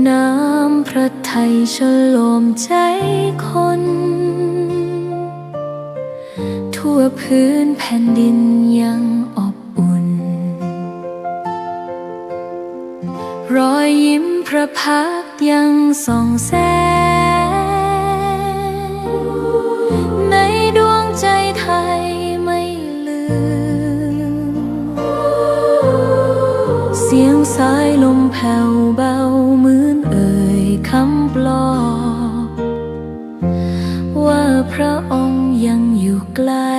น้ำพระทัยฉโลมใจคนทั่วพื้นแผ่นดินยังอบอุ่นรอยยิ้มพระพักตร์ยังส่องแสงในดวงใจไทยไม่ลืมเสียงสายลมแผ่วเบาเหมือนเอ่ยคำปลอบว่าพระองค์ยังอยู่ใกล้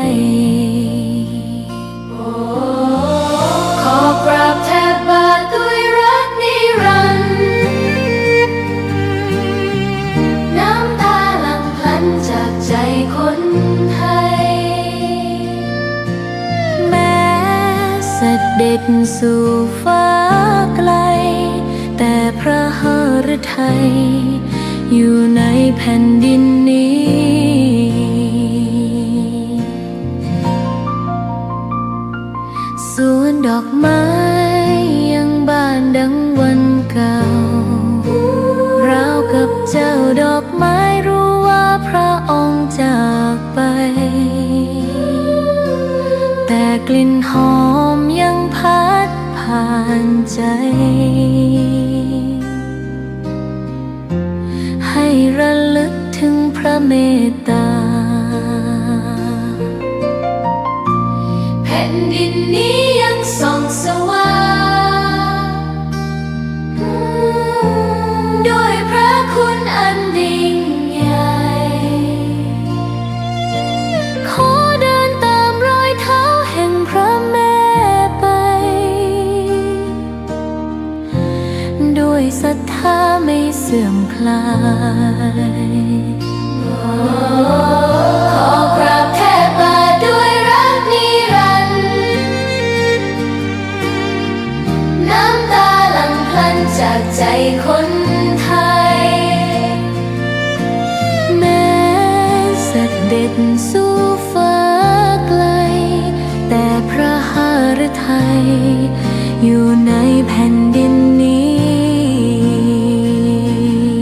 ขอกราบแทบบาทด้วยรักนิรันดร์น้ำตาหลั่งพลันจากใจคนไทยแม้เสด็จสู่ฟ้าไกลแต่พระหฤทัยอยู่ในแผ่นดินนี้สวนดอกไม้ยังบานดังวันเก่าราวกับเจ้าดอกไม้รู้ว่าพระองค์จากไปแต่กลิ่นหอมยังพัดผ่านใจให้ระลึกถึงพระเมตตาแผ่นดินนี้ยังส่องสว่างด้วยพระคุณอันยิ่งใหญ่ขอเดินตามรอยเท้าแห่งพระแม่ไปด้วยศรัทธาไม่เสื่อมคลายขอกราบแทบบาทด้วยรักนิรันดร์น้ำตาหลั่งพลันจากใจคนไทยแม้เสด็จสู่ฟ้าไกลแต่พระหฤทัยอยู่ในแผ่นดินนี้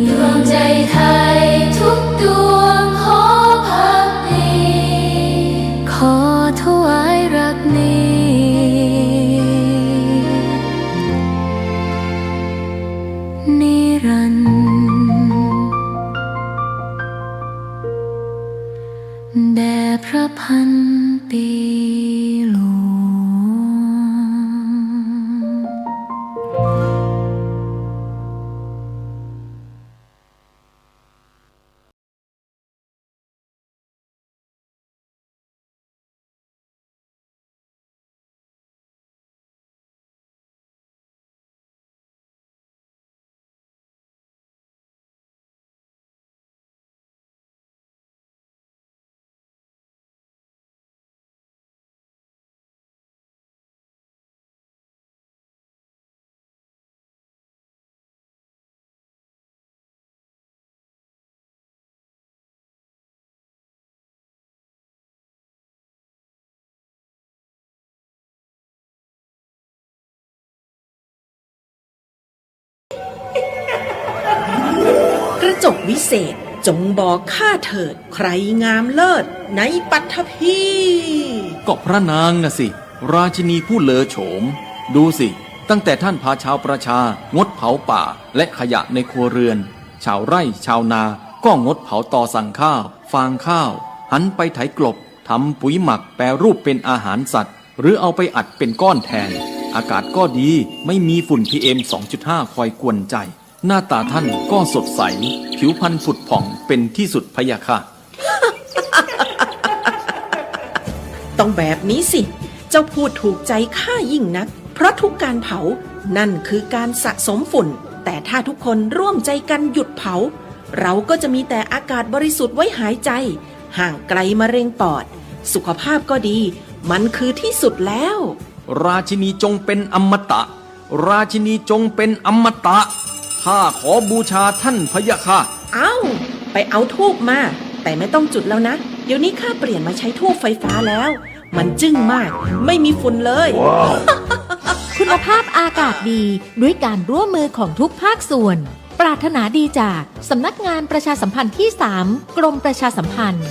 ดวงใจไทยทุกดวงขอพักดีขอถวายรักนี้นิรันดร์แด่พระพันปีหลวงกระจกวิเศษจงบอกข้าเถิดใครงามเลิศในปัทภีก็พระนางน่ะสิราชินีผู้เลอโฉมดูสิตั้งแต่ท่านพาชาวประชางดเผาป่าและขยะในครัวเรือนชาวไร่ชาวนาก็งดเผาตอสั่งข้าวฟางข้าวหันไปไถกลบทำปุ๋ยหมักแปรรูปเป็นอาหารสัตว์หรือเอาไปอัดเป็นก้อนแทนอากาศก็ดีไม่มีฝุ่น PM 2.5 คอยกวนใจหน้าตาท่านก็สดใสผิวพรรณผุดผ่องเป็นที่สุดพะยะค่ะ ต้องแบบนี้สิเจ้าพูดถูกใจข้ายิ่งนักเพราะทุกการเผานั่นคือการสะสมฝุ่นแต่ถ้าทุกคนร่วมใจกันหยุดเผาเราก็จะมีแต่อากาศบริสุทธิ์ไว้หายใจห่างไกลมะเร็งปอดสุขภาพก็ดีมันคือที่สุดแล้วราชินีจงเป็นอมตะราชินีจงเป็นอมตะข้าขอบูชาท่านพะยะค่ะเอ้าไปเอาธูปมาแต่ไม่ต้องจุดแล้วนะเดี๋ยวนี้ข้าเปลี่ยนมาใช้ธูปไฟฟ้าแล้ว มันจึ้งมากไม่มีฝุ่นเลย คุณภาพอากาศดีด้วยการร่วมมือของทุกภาคส่วน ปรารถนาดีจากสำนักงานประชาสัมพันธ์ที่ 3 กรมประชาสัมพันธ์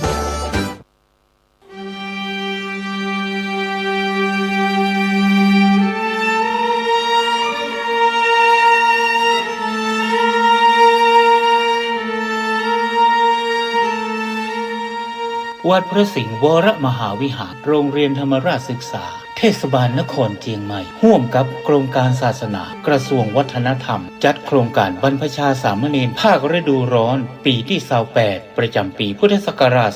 วัดพระสิงห์วรมหาวิหารโรงเรียนธรรมราชศึกษาเทศบาลนครเชียงใหม่ร่วมกับกรมการศาสนากระทรวงวัฒนธรรมจัดโครงการบรรพชาสามเณรภาคฤดูร้อนปีที่28ประจำปีพุทธศักราช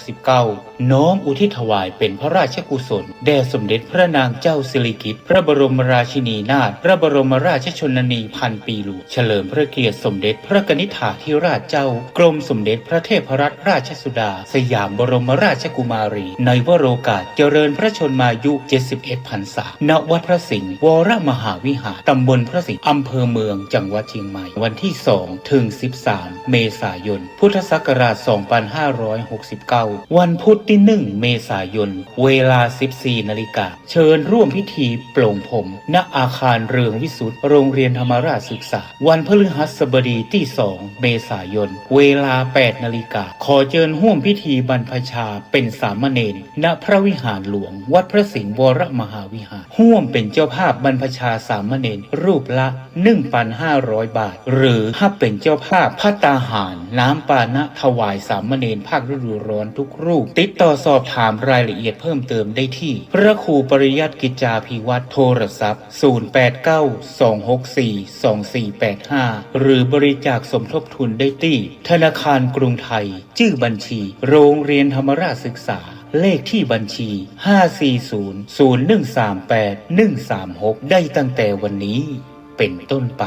2569น้อมอุทิศถวายเป็นพระราชกุศลแด่สมเด็จพระนางเจ้าสิริกิติ์พระบรมราชินีนาถพระบรมราชชนนีพันปีหลวงเฉลิมพระเกียรติสมเด็จพระกนิษฐาธิราชเจ้ากรมสมเด็จพระเทพรัตนราชสุดาสยามบรมราชกุมารีในวโรกาสเจริญพระชนมายุ71 พรรษาณวัดพระสิงห์วรมหาวิหารตำบลพระสิงห์อำเภอเมืองจังหวัดเชียงใหม่วันที่2ถึง13เมษายนพุทธศักราช2569วันพุธที่1เมษายนเวลา 14 นาฬิกาเชิญร่วมพิธีโปร่งผมณอาคารเรืองวิสุทธิ์โรงเรียนธรรมราชศึกษาวันพฤหัสบดีที่2เมษายนเวลา 8 นาฬิกาขอเชิญร่วมพิธีบรรพชาเป็นสามเณรณพระวิหารหลวงวัดพระสิงห์วรมหาวิหารร่วมเป็นเจ้าภาพบรรพชาสามเณรรูปละ 1,500 บาทหรือถ้าเป็นเจ้าภาพภัตตาหารน้ำปานะถวายสามเณรภาคฤดูร้อนทุกรูปติดต่อสอบถามรายละเอียดเพิ่มเติมได้ที่พระครูปริยัติกิจจาภิวัตรโทรศัพท์0892642485หรือบริจาคสมทบทุนได้ที่ธนาคารกรุงไทยชื่อบัญชีโรงเรียนธรรมราชศึกษาเลขที่บัญชี 5400138 ได้ตั้งแต่วันนี้เป็นต้นไป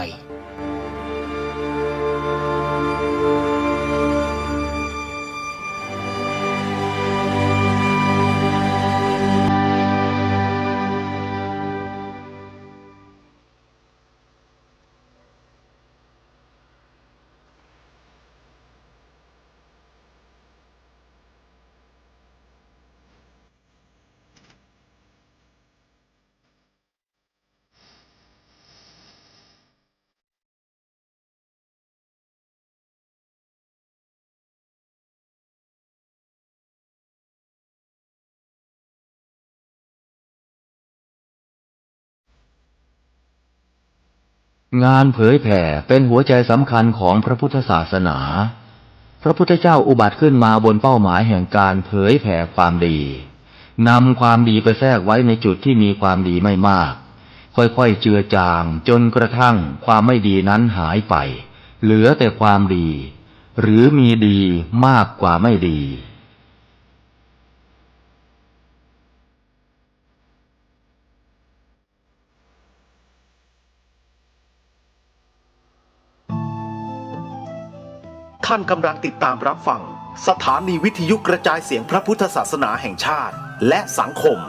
งานเผยแผ่เป็นหัวใจสำคัญของพระพุทธศาสนา พระพุทธเจ้าอุบัติขึ้นมาบนเป้าหมายแห่งการเผยแผ่ความดีนำความดีไปแทรกไว้ในจุดที่มีความดีไม่มากค่อยๆเจือจางจนกระทั่งความไม่ดีนั้นหายไปเหลือแต่ความดีหรือมีดีมากกว่าไม่ดีท่านกำลังติดตามรับฟังสถานีวิทยุกระจายเสียงพระพุทธศาสนาแห่งชาติและสังคม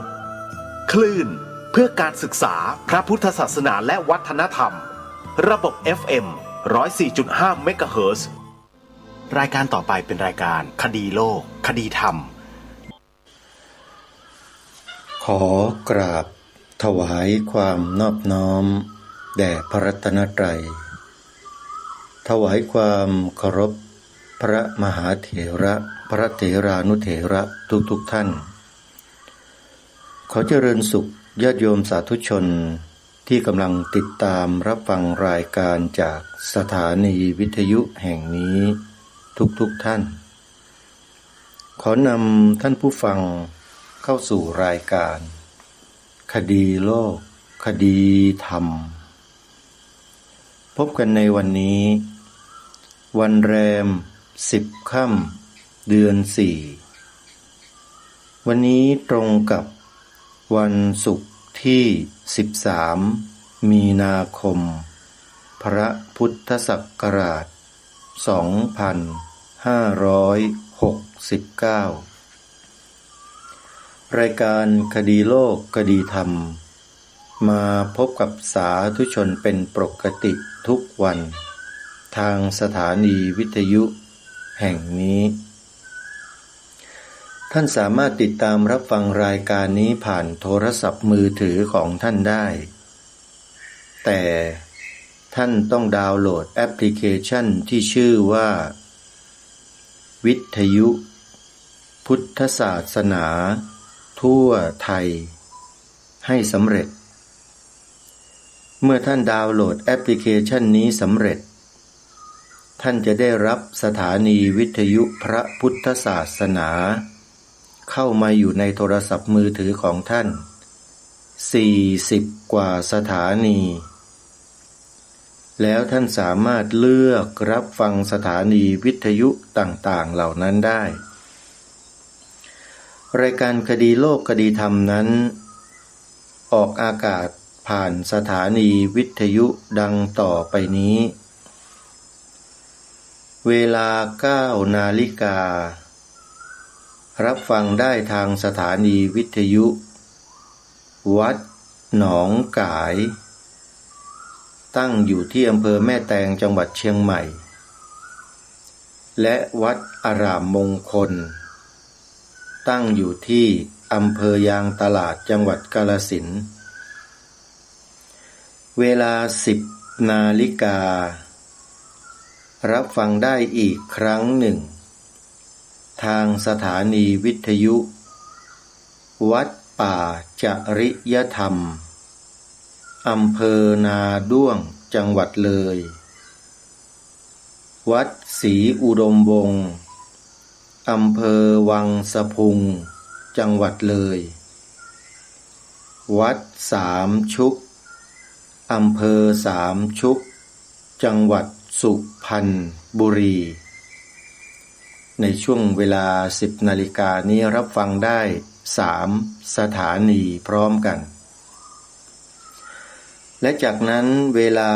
คลื่นเพื่อการศึกษาพระพุทธศาสนาและวัฒนธรรมระบบ FM 104.5 เมกะเฮิรตซ์รายการต่อไปเป็นรายการคดีโลกคดีธรรมขอกราบถวายความนอบน้อมแด่พระรัตนตรัยถวายความเคารพพระมหาเถระพระเถรานุเถระทุกท่านขอเจริญสุขญาติโยมสาธุชนที่กำลังติดตามรับฟังรายการจากสถานีวิทยุแห่งนี้ทุกท่านขอนำท่านผู้ฟังเข้าสู่รายการคดีโลกคดีธรรมพบกันในวันนี้วันแรม10 ค่ำเดือน 4วันนี้ตรงกับวันศุกร์ที่13มีนาคมพระพุทธศักราช2569รายการคดีโลกคดีธรรมมาพบกับสาธุชนเป็นปกติทุกวันทางสถานีวิทยุแห่งนี้ท่านสามารถติดตามรับฟังรายการนี้ผ่านโทรศัพท์มือถือของท่านได้แต่ ท่านต้องดาวน์โหลดแอปพลิเคชันที่ชื่อว่าวิทยุพุทธศาสนาทั่วไทยให้สำเร็จเมื่อท่านดาวน์โหลดแอปพลิเคชันนี้สำเร็จท่านจะได้รับสถานีวิทยุพระพุทธศาสนาเข้ามาอยู่ในโทรศัพท์มือถือของท่าน40 กว่าสถานีแล้วท่านสามารถเลือกรับฟังสถานีวิทยุต่างๆเหล่านั้นได้รายการคดีโลกคดีธรรมนั้นออกอากาศผ่านสถานีวิทยุดังต่อไปนี้เวลา 9 นาฬิการับฟังได้ทางสถานีวิทยุวัดหนองกายตั้งอยู่ที่อำเภอแม่แตงจังหวัดเชียงใหม่และวัดอารามมงคลตั้งอยู่ที่อำเภอยางตลาดจังหวัดกาฬสินธุ์เวลา 10 นาฬิการับฟังได้อีกครั้งหนึ่งทางสถานีวิทยุวัดป่าจริยธรรมอำเภอนาด้วงจังหวัดเลยวัดศรีอุดมวงศ์อำเภอวังสะพุงจังหวัดเลยวัดสามชุกอำเภอสามชุกจังหวัดสุพรรณบุรีในช่วงเวลา 10 นาฬิกานี้รับฟังได้3 สถานีพร้อมกันและจากนั้นเวลา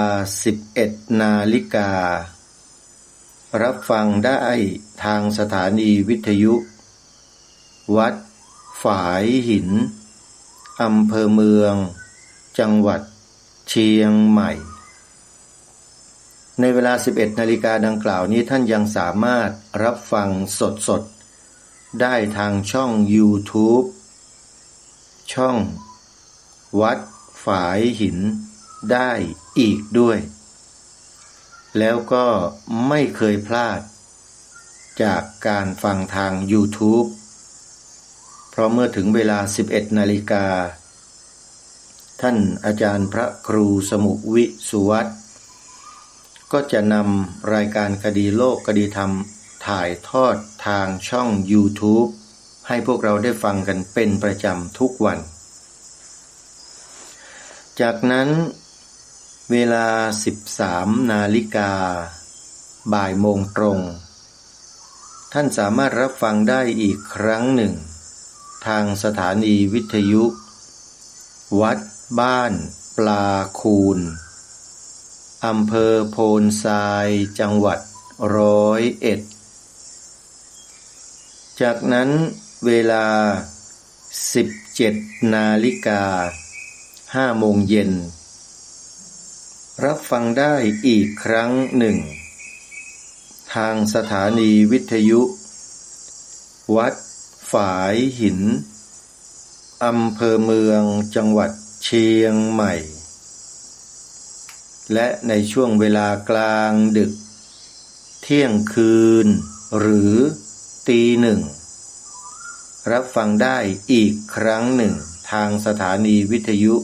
11 นาฬิการับฟังได้ทางสถานีวิทยุวัดฝายหินอำเภอเมืองจังหวัดเชียงใหม่ในเวลา 11 นาฬิกาดังกล่าวนี้ท่านยังสามารถรับฟังสดๆได้ทางช่อง YouTube ช่องวัดฝายหินได้อีกด้วยแล้วก็ไม่เคยพลาดจากการฟังทาง YouTube เพราะเมื่อถึงเวลา 11 นาฬิกาท่านอาจารย์พระครูสมุวิสุวัฒน์ก็จะนำรายการคดีโลกคดีธรรมถ่ายทอดทางช่อง YouTube ให้พวกเราได้ฟังกันเป็นประจำทุกวันจากนั้นเวลา 13 นาฬิกาบ่ายโมงตรงท่านสามารถรับฟังได้อีกครั้งหนึ่งทางสถานีวิทยุวัดบ้านปลาคูนอำเภอโพนทรายจังหวัด101จากนั้นเวลา 17 นาฬิกา 5 โมงเย็นรับฟังได้อีกครั้งหนึ่งทางสถานีวิทยุวัดฝายหินอำเภอเมืองจังหวัดเชียงใหม่และในช่วงเวลากลางดึกเที่ยงคืนหรือตีหนึ่งรับฟังได้อีกครั้งหนึ่งทางสถานีวิทยุ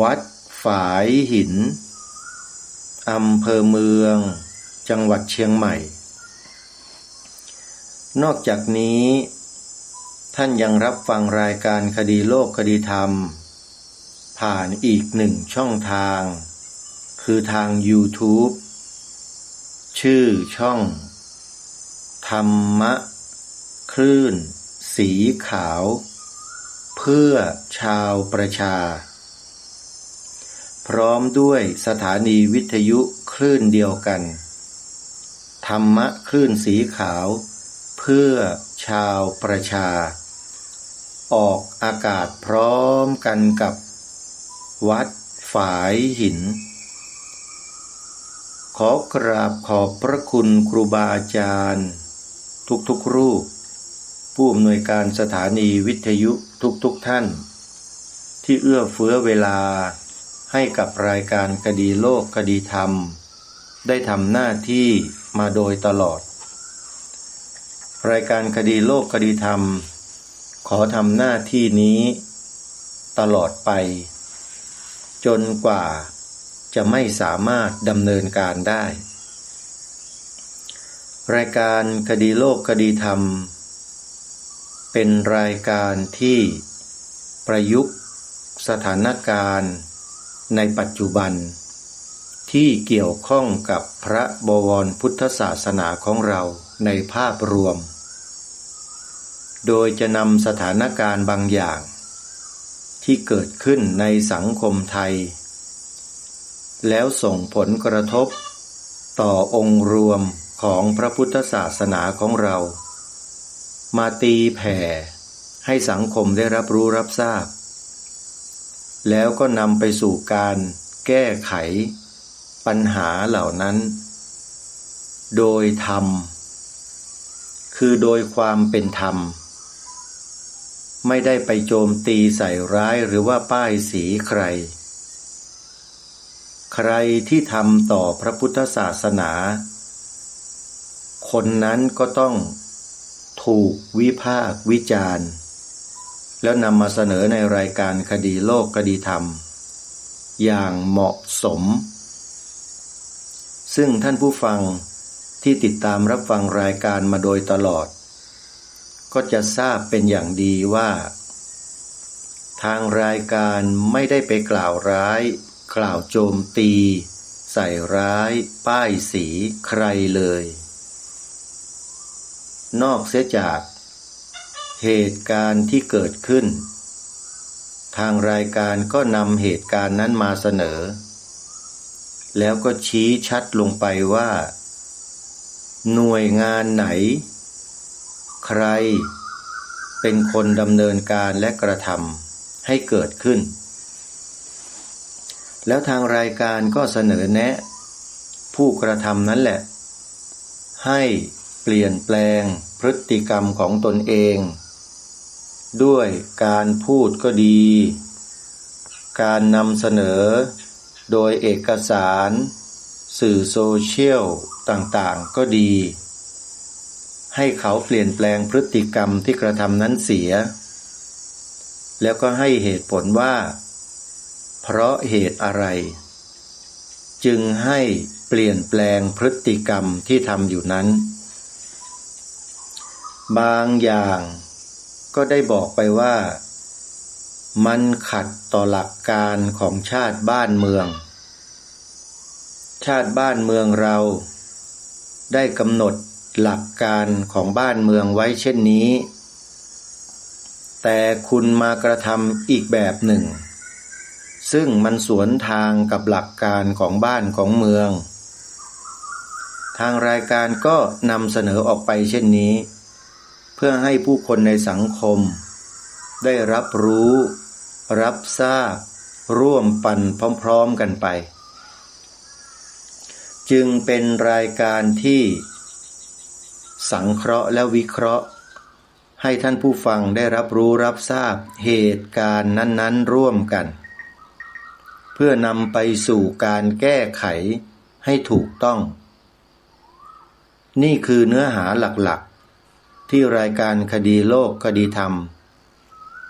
วัดฝายหินอำเภอเมืองจังหวัดเชียงใหม่นอกจากนี้ท่านยังรับฟังรายการคดีโลกคดีธรรมผ่านอีก1 ช่องทางคือทาง YouTube ชื่อช่องธรรมะคลื่นสีขาวเพื่อชาวประชาพร้อมด้วยสถานีวิทยุคลื่นเดียวกันธรรมะคลื่นสีขาวเพื่อชาวประชาออกอากาศพร้อมกันกับวัดฝายหินขอกราบขอบพระคุณครูบาอาจารย์ทุกๆรูปผู้อำนวยการสถานีวิทยุทุกท่านที่เอื้อเฟื้อเวลา ให้กับรายการคดีโลกคดีธรรมได้ทำหน้าที่มาโดยตลอดรายการคดีโลกคดีธรรมขอทำหน้าที่นี้ตลอดไปจนกว่าจะไม่สามารถดำเนินการได้รายการคดีโลกคดีธรรมเป็นรายการที่ประยุกต์สถานการณ์ในปัจจุบันที่เกี่ยวข้องกับพระบวรพุทธศาสนาของเราในภาพรวมโดยจะนำสถานการณ์บางอย่างที่เกิดขึ้นในสังคมไทยแล้วส่งผลกระทบต่อองค์รวมของพระพุทธศาสนาของเรามาตีแผ่ให้สังคมได้รับรู้รับทราบแล้วก็นำไปสู่การแก้ไขปัญหาเหล่านั้นโดยธรรมคือโดยความเป็นธรรมไม่ได้ไปโจมตีใส่ร้ายหรือว่าป้ายสีใครใครที่ทำต่อพระพุทธศาสนาคนนั้นก็ต้องถูกวิพากษ์วิจารณ์แล้วนำมาเสนอในรายการคดีโลกคดีธรรมอย่างเหมาะสมซึ่งท่านผู้ฟังที่ติดตามรับฟังรายการมาโดยตลอดก็จะทราบเป็นอย่างดีว่าทางรายการไม่ได้ไปกล่าวร้ายกล่าวโจมตีใส่ร้ายป้ายสีใครเลยนอกเสียจากเหตุการณ์ที่เกิดขึ้นทางรายการก็นำเหตุการณ์นั้นมาเสนอแล้วก็ชี้ชัดลงไปว่าหน่วยงานไหนใครเป็นคนดำเนินการและกระทำให้เกิดขึ้นแล้วทางรายการก็เสนอแนะผู้กระทำนั้นแหละให้เปลี่ยนแปลงพฤติกรรมของตนเองด้วยการพูดก็ดีการนำเสนอโดยเอกสารสื่อโซเชียลต่างๆก็ดีให้เขาเปลี่ยนแปลงพฤติกรรมที่กระทำนั้นเสียแล้วก็ให้เหตุผลว่าเพราะเหตุอะไรจึงให้เปลี่ยนแปลงพฤติกรรมที่ทำอยู่นั้นบางอย่างก็ได้บอกไปว่ามันขัดต่อหลักการของชาติบ้านเมืองชาติบ้านเมืองเราได้กำหนดหลักการของบ้านเมืองไว้เช่นนี้แต่คุณมากระทำอีกแบบหนึ่งซึ่งมันสวนทางกับหลักการของบ้านของเมืองทางรายการก็นำเสนอออกไปเช่นนี้เพื่อให้ผู้คนในสังคมได้รับรู้รับทราบร่วมปันพร้อมๆกันไปจึงเป็นรายการที่สังเคราะห์และวิเคราะห์ให้ท่านผู้ฟังได้รับรู้รับทราบเหตุการณ์นั้นๆร่วมกันเพื่อนำไปสู่การแก้ไขให้ถูกต้องนี่คือเนื้อหาหลักๆที่รายการคดีโลกคดีธรรม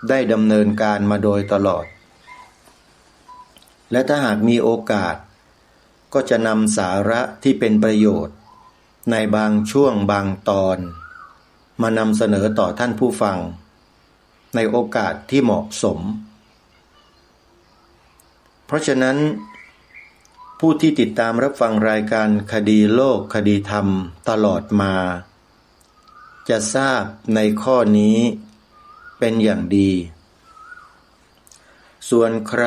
ได้ดำเนินการมาโดยตลอดและถ้าหากมีโอกาสก็จะนำสาระที่เป็นประโยชน์ในบางช่วงบางตอนมานำเสนอต่อท่านผู้ฟังในโอกาสที่เหมาะสมเพราะฉะนั้นผู้ที่ติดตามรับฟังรายการคดีโลกคดีธรรมตลอดมาจะทราบในข้อนี้เป็นอย่างดีส่วนใคร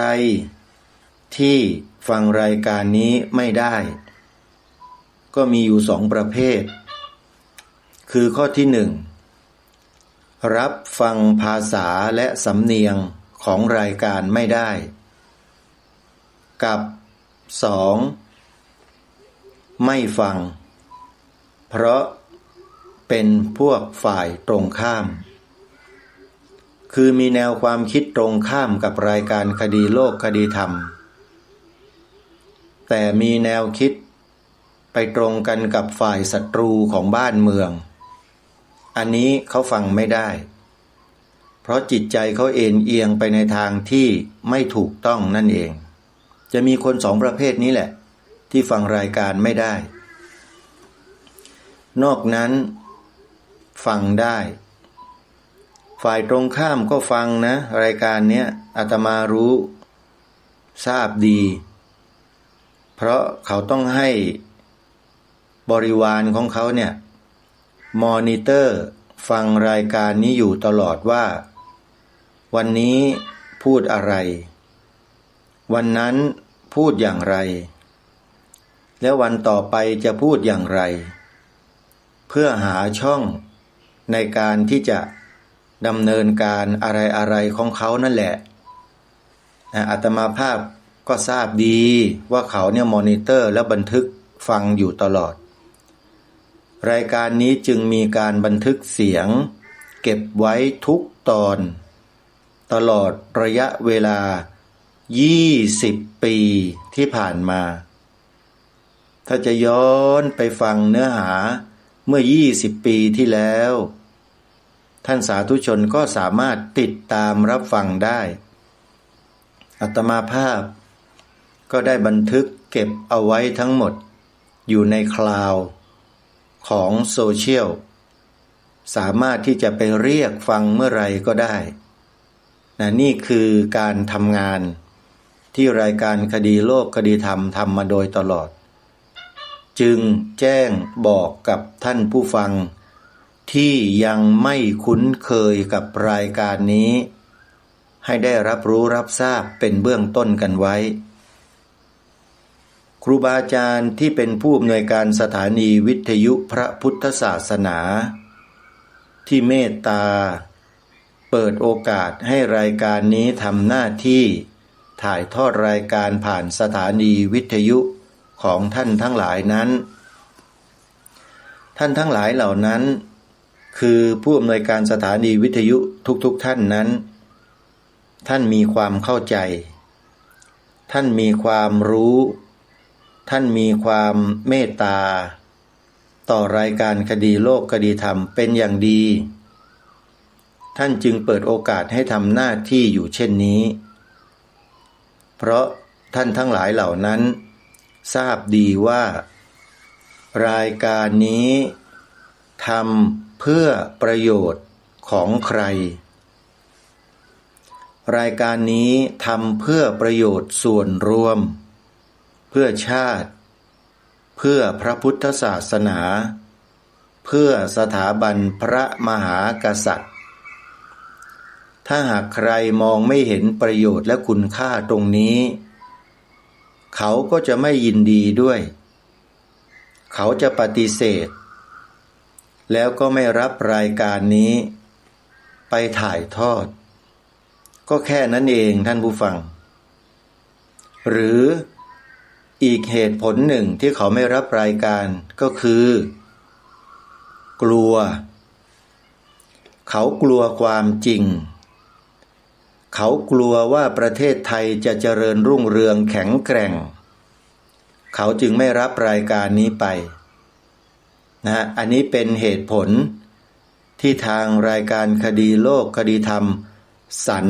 ที่ฟังรายการนี้ไม่ได้ก็มีอยู่สองประเภทคือข้อที่หนึ่งรับฟังภาษาและสำเนียงของรายการไม่ได้กับสองไม่ฟังเพราะเป็นพวกฝ่ายตรงข้ามคือมีแนวความคิดตรงข้ามกับรายการคดีโลกคดีธรรม แต่มีแนวคิดไปตรงกันกับฝ่ายศัตรูของบ้านเมือง อันนี้เขาฟังไม่ได้เพราะจิตใจเขาเอ็นเอียงไปในทางที่ไม่ถูกต้องนั่นเองจะมีคนสองประเภทนี้แหละที่ฟังรายการไม่ได้นอกนั้นฟังได้ฝ่ายตรงข้ามก็ฟังนะรายการเนี้ยอาตมารู้ทราบดีเพราะเขาต้องให้บริวารของเขาเนี่ยมอนิเตอร์ฟังรายการนี้อยู่ตลอดว่าวันนี้พูดอะไรวันนั้นพูดอย่างไรแล้ววันต่อไปจะพูดอย่างไรเพื่อหาช่องในการที่จะดำเนินการอะไรของเขานั่นแหละอาตมาภาพก็ทราบดีว่าเขาเนี่ยมอนิเตอร์และบันทึกฟังอยู่ตลอดรายการนี้จึงมีการบันทึกเสียงเก็บไว้ทุกตอนตลอดระยะเวลา20 ปีที่ผ่านมาถ้าจะย้อนไปฟังเนื้อหาเมื่อ20 ปีที่แล้วท่านสาธุชนก็สามารถติดตามรับฟังได้อาตมาภาพก็ได้บันทึกเก็บเอาไว้ทั้งหมดอยู่ในคลาวด์ของโซเชียลสามารถที่จะไปเรียกฟังเมื่อไรก็ได้นี่คือการทำงานที่รายการคดีโลกคดีธรรมทำมาโดยตลอดจึงแจ้งบอกกับท่านผู้ฟังที่ยังไม่คุ้นเคยกับรายการนี้ให้ได้รับรู้รับทราบเป็นเบื้องต้นกันไว้ครูบาอาจารย์ที่เป็นผู้อำนวยการสถานีวิทยุพระพุทธศาสนาที่เมตตาเปิดโอกาสให้รายการนี้ทำหน้าที่ถ่ายทอดรายการผ่านสถานีวิทยุของท่านทั้งหลายนั้นท่านทั้งหลายเหล่านั้นคือผู้อำนวยการสถานีวิทยุทุกท่านนั้นท่านมีความเข้าใจท่านมีความรู้ท่านมีความเมตตาต่อรายการคดีโลกคดีธรรมเป็นอย่างดีท่านจึงเปิดโอกาสให้ทำหน้าที่อยู่เช่นนี้เพราะท่านทั้งหลายเหล่านั้นทราบดีว่ารายการนี้ทำเพื่อประโยชน์ของใครรายการนี้ทำเพื่อประโยชน์ส่วนรวมเพื่อชาติเพื่อพระพุทธศาสนาเพื่อสถาบันพระมหากษัตริย์ถ้าหากใครมองไม่เห็นประโยชน์และคุณค่าตรงนี้เขาก็จะไม่ยินดีด้วยเขาจะปฏิเสธแล้วก็ไม่รับรายการนี้ไปถ่ายทอดก็แค่นั้นเองท่านผู้ฟังหรืออีกเหตุผลหนึ่งที่เขาไม่รับรายการก็คือกลัวเขากลัวความจริงเขากลัวว่าประเทศไทยจะเจริญรุ่งเรืองแข็งแกร่งเขาจึงไม่รับรายการนี้ไปอันนี้เป็นเหตุผลที่ทางรายการคดีโลกคดีธรรมสัน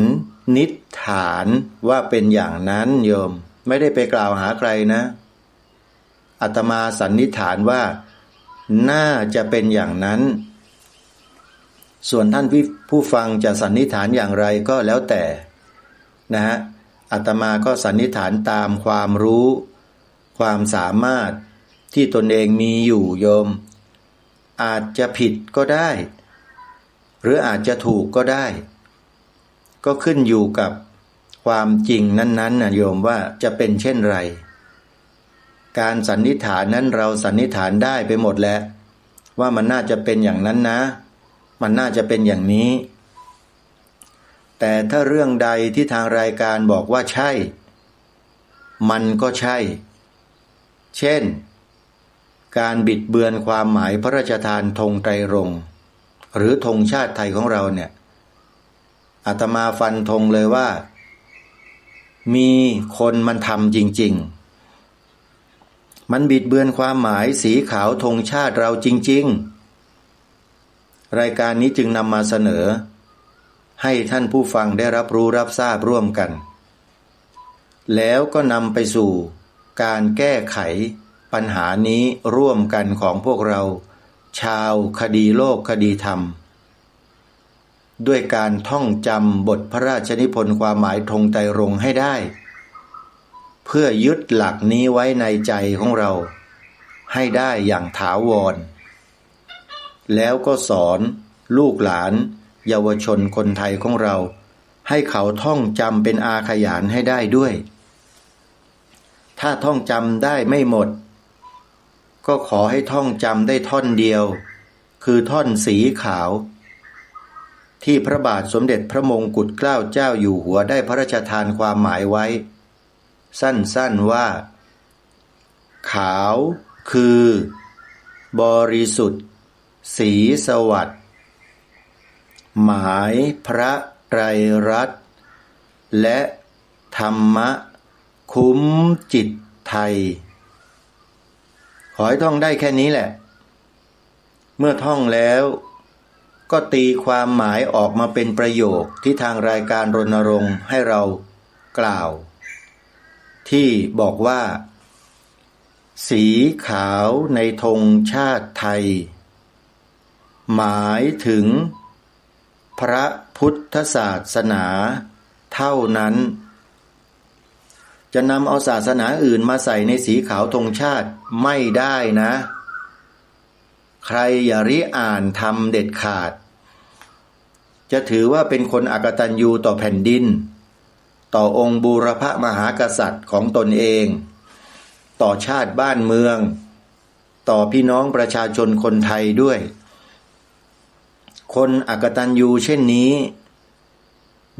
นิษฐานว่าเป็นอย่างนั้นโยมไม่ได้ไปกล่าวหาใครนะอาตมาสันนิษฐานว่าน่าจะเป็นอย่างนั้นส่วนท่านผู้ฟังจะสันนิษฐานอย่างไรก็แล้วแต่อาตมาก็สันนิษฐานตามความรู้ความสามารถที่ตนเองมีอยู่โยมอาจจะผิดก็ได้หรืออาจจะถูกก็ได้ก็ขึ้นอยู่กับความจริงนั้นๆโยมว่าจะเป็นเช่นไรการสันนิษฐานนั้นเราสันนิษฐานได้ไปหมดแล้วว่ามันน่าจะเป็นอย่างนั้นนะมันน่าจะเป็นอย่างนี้แต่ถ้าเรื่องใดที่ทางรายการบอกว่าใช่มันก็ใช่เช่นการบิดเบือนความหมายพระราชทานธงไตรรงค์หรือธงชาติไทยของเราเนี่ยอาตมาฟันธงเลยว่ามีคนมันทำจริง มันบิดเบือนความหมายสีขาวธงชาติเราจริงๆรายการนี้จึงนำมาเสนอให้ท่านผู้ฟังได้รับรู้รับทราบร่วมกันแล้วก็นำไปสู่การแก้ไขปัญหานี้ร่วมกันของพวกเราชาวคดีโลกคดีธรรมด้วยการท่องจำบทพระราชนิพนธ์ความหมายธงไตรรงค์ให้ได้เพื่อยึดหลักนี้ไว้ในใจของเราให้ได้อย่างถาวรแล้วก็สอนลูกหลานเยาวชนคนไทยของเราให้เขาท่องจำเป็นอาขยานให้ได้ด้วยถ้าท่องจำได้ไม่หมดก็ขอให้ท่องจำได้ท่อนเดียวคือท่อนสีขาวที่พระบาทสมเด็จพระมงกุฎเกล้าเจ้าอยู่หัวได้พระราชทานความหมายไว้สั้นๆว่าขาวคือบริสุทธิ์สีสวัสดิ์หมายพระไตรรัตน์และธรรมะคุ้มจิตไทยขอให้ท่องได้แค่นี้แหละเมื่อท่องแล้วก็ตีความหมายออกมาเป็นประโยคที่ทางรายการรณรงค์ให้เรากล่าวที่บอกว่าสีขาวในธงชาติไทยหมายถึงพระพุทธศาสนาเท่านั้นจะนำเอาศาสนาอื่นมาใส่ในสีขาวธงชาติไม่ได้นะใครอย่าริอ่านทำเด็ดขาดจะถือว่าเป็นคนอกตัญญูต่อแผ่นดินต่อองค์บูรพมหากษัตริย์ของตนเองต่อชาติบ้านเมืองต่อพี่น้องประชาชนคนไทยด้วยคนอกตัญญูเช่นนี้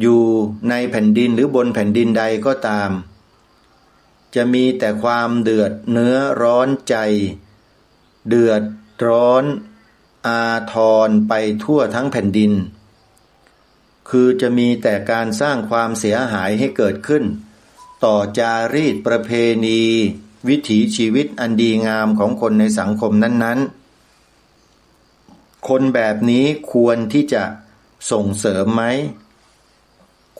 อยู่ในแผ่นดินหรือบนแผ่นดินใดก็ตามจะมีแต่ความเดือดเนื้อร้อนใจเดือดร้อนอาทรไปทั่วทั้งแผ่นดินคือจะมีแต่การสร้างความเสียหายให้เกิดขึ้นต่อจารีตประเพณีวิถีชีวิตอันดีงามของคนในสังคมนั้นๆคนแบบนี้ควรที่จะส่งเสริมไหม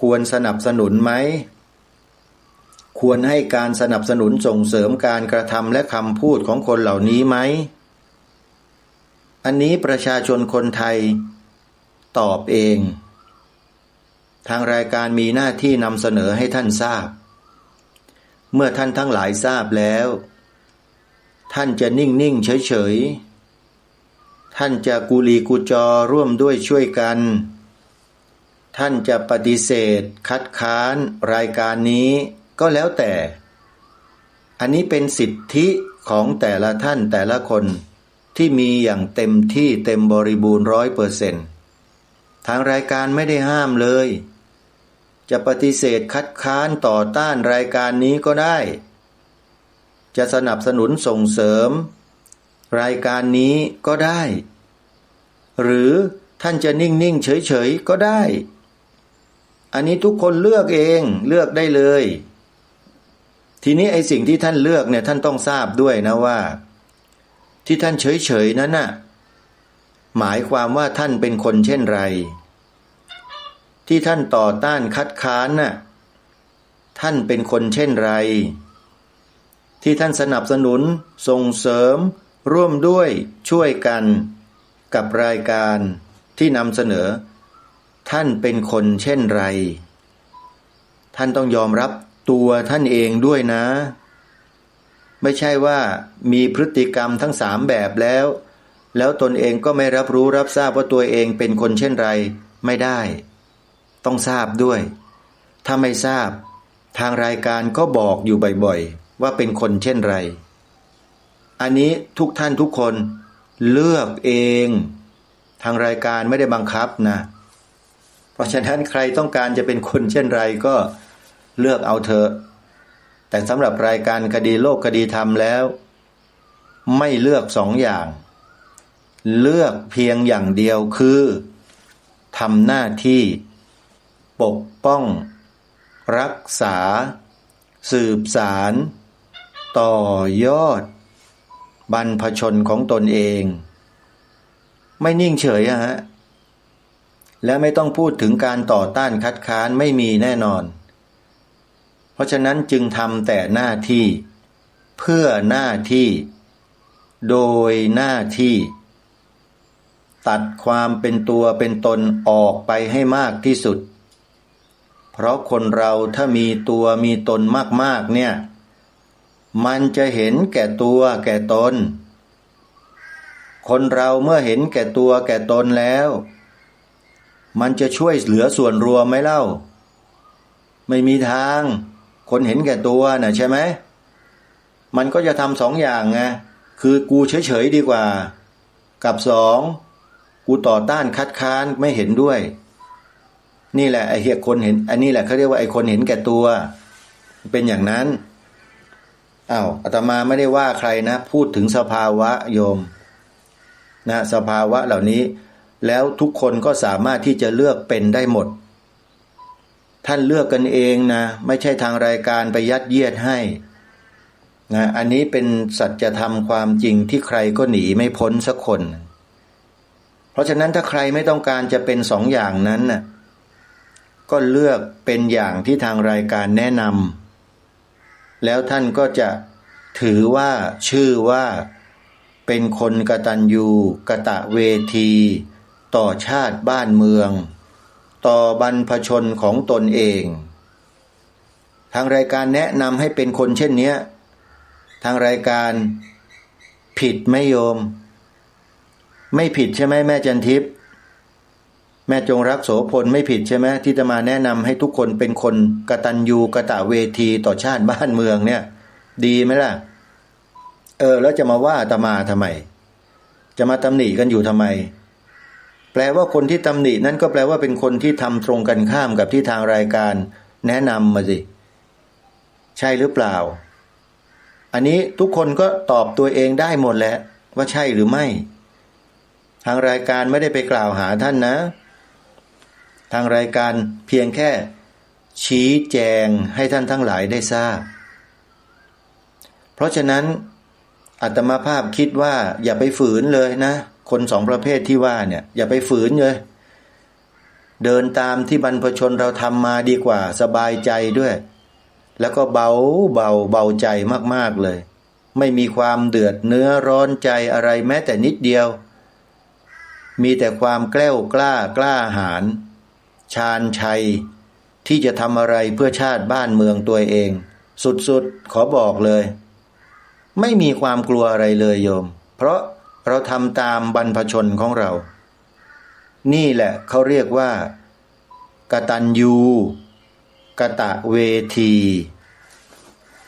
ควรสนับสนุนไหมควรให้การสนับสนุนส่งเสริมการกระทำและคำพูดของคนเหล่านี้ไหมอันนี้ประชาชนคนไทยตอบเองทางรายการมีหน้าที่นำเสนอให้ท่านทราบเมื่อท่านทั้งหลายทราบแล้วท่านจะนิ่งๆเฉยๆท่านจะกุลีกุจอร่วมด้วยช่วยกันท่านจะปฏิเสธคัดค้านรายการนี้ก็แล้วแต่อันนี้เป็นสิทธิของแต่ละท่านแต่ละคนที่มีอย่างเต็มที่เต็มบริบูรณ์100%ทางรายการไม่ได้ห้ามเลยจะปฏิเสธคัดค้านต่อต้านรายการนี้ก็ได้จะสนับสนุนส่งเสริมรายการนี้ก็ได้หรือท่านจะนิ่งๆเฉยๆก็ได้อันนี้ทุกคนเลือกเองเลือกได้เลยทีนี้ไอ้สิ่งที่ท่านเลือกเนี่ยท่านต้องทราบด้วยนะว่าที่ท่านเฉยๆนั้นน่ะหมายความว่าท่านเป็นคนเช่นไรที่ท่านต่อต้านคัดค้านน่ะท่านเป็นคนเช่นไรที่ท่านสนับสนุนส่งเสริมร่วมด้วยช่วยกันกับรายการที่นำเสนอท่านเป็นคนเช่นไรท่านต้องยอมรับตัวท่านเองด้วยนะไม่ใช่ว่ามีพฤติกรรมทั้ง3แบบแล้วตนเองก็ไม่รับรู้รับทราบว่าตัวเองเป็นคนเช่นไรไม่ได้ต้องทราบด้วยถ้าไม่ทราบทางรายการก็บอกอยู่บ่อยๆว่าเป็นคนเช่นไรอันนี้ทุกท่านทุกคนเลือกเองทางรายการไม่ได้บังคับนะเพราะฉะนั้นใครต้องการจะเป็นคนเช่นไรก็เลือกเอาเถอะแต่สำหรับรายการคดีโลกคดีธรรมแล้วไม่เลือก2 อย่างเลือกเพียงอย่างเดียวคือทำหน้าที่ปกป้องรักษาสืบสารต่อยอด บรรพชนของตนเอง ไม่นิ่งเฉยฮะและไม่ต้องพูดถึงการต่อต้านคัดค้านไม่มีแน่นอนเพราะฉะนั้นจึงทำแต่หน้าที่เพื่อหน้าที่โดยหน้าที่ตัดความเป็นตัวเป็นตนออกไปให้มากที่สุดเพราะคนเราถ้ามีตัวมีตนมากๆเนี่ยมันจะเห็นแก่ตัวแก่ตนคนเราเมื่อเห็นแก่ตัวแก่ตนแล้วมันจะช่วยเหลือส่วนรวมไหมเล่าไม่มีทางคนเห็นแก่ตัวน่ะใช่ไหมมันก็จะทำสองอย่างไงคือกูเฉยๆดีกว่ากับสองกูต่อต้านคัดค้านไม่เห็นด้วยนี่แหละไอ้เหี้ยคนเห็นอันนี้แหละเขาเรียกว่าไอ้คนเห็นแก่ตัวเป็นอย่างนั้นอาตมาไม่ได้ว่าใครนะพูดถึงสภาวะโยมนะสภาวะเหล่านี้แล้วทุกคนก็สามารถที่จะเลือกเป็นได้หมดท่านเลือกกันเองนะไม่ใช่ทางรายการไปยัดเยียดให้นะอันนี้เป็นสัจธรรมความจริงที่ใครก็หนีไม่พ้นสักคนเพราะฉะนั้นถ้าใครไม่ต้องการจะเป็นสองอย่างนั้นน่ะก็เลือกเป็นอย่างที่ทางรายการแนะนำแล้วท่านก็จะถือว่าชื่อว่าเป็นคนกตัญญูกตเวทีต่อชาติบ้านเมืองต่อบรรพชนของตนเองทางรายการแนะนำให้เป็นคนเช่นนี้ทางรายการผิดไหมโยมไม่ผิดใช่ไหมแม่จันทิพย์แม่จงรักโสพลไม่ผิดใช่ไหมที่จะมาแนะนำให้ทุกคนเป็นคนกตัญญูกตเวทีต่อชาติบ้านเมืองเนี่ยดีไหมล่ะแล้วจะมาว่าอาตมาทำไมจะมาตำหนิกันอยู่ทำไมแปลว่าคนที่ตำหนินั้นก็แปลว่าเป็นคนที่ทำตรงกันข้ามกับที่ทางรายการแนะนำมาสิใช่หรือเปล่าอันนี้ทุกคนก็ตอบตัวเองได้หมดแหละว่าใช่หรือไม่ทางรายการไม่ได้ไปกล่าวหาท่านนะทางรายการเพียงแค่ชี้แจงให้ท่านทั้งหลายได้ทราบเพราะฉะนั้นอาตมาภาพคิดว่าอย่าไปฝืนเลยนะคนสองประเภทที่ว่าเนี่ยอย่าไปฝืนเลยเดินตามที่บรรพชนเราทำมาดีกว่าสบายใจด้วยแล้วก็เบาใจมากๆเลยไม่มีความเดือดเนื้อร้อนใจอะไรแม้แต่นิดเดียวมีแต่ความแกล้วกล้าหาญชาญชัยที่จะทำอะไรเพื่อชาติบ้านเมืองตัวเองสุดๆขอบอกเลยไม่มีความกลัวอะไรเลยโยมเพราะเราทำตามบรรพชนของเรานี่แหละเขาเรียกว่ากตัญญูกตเวที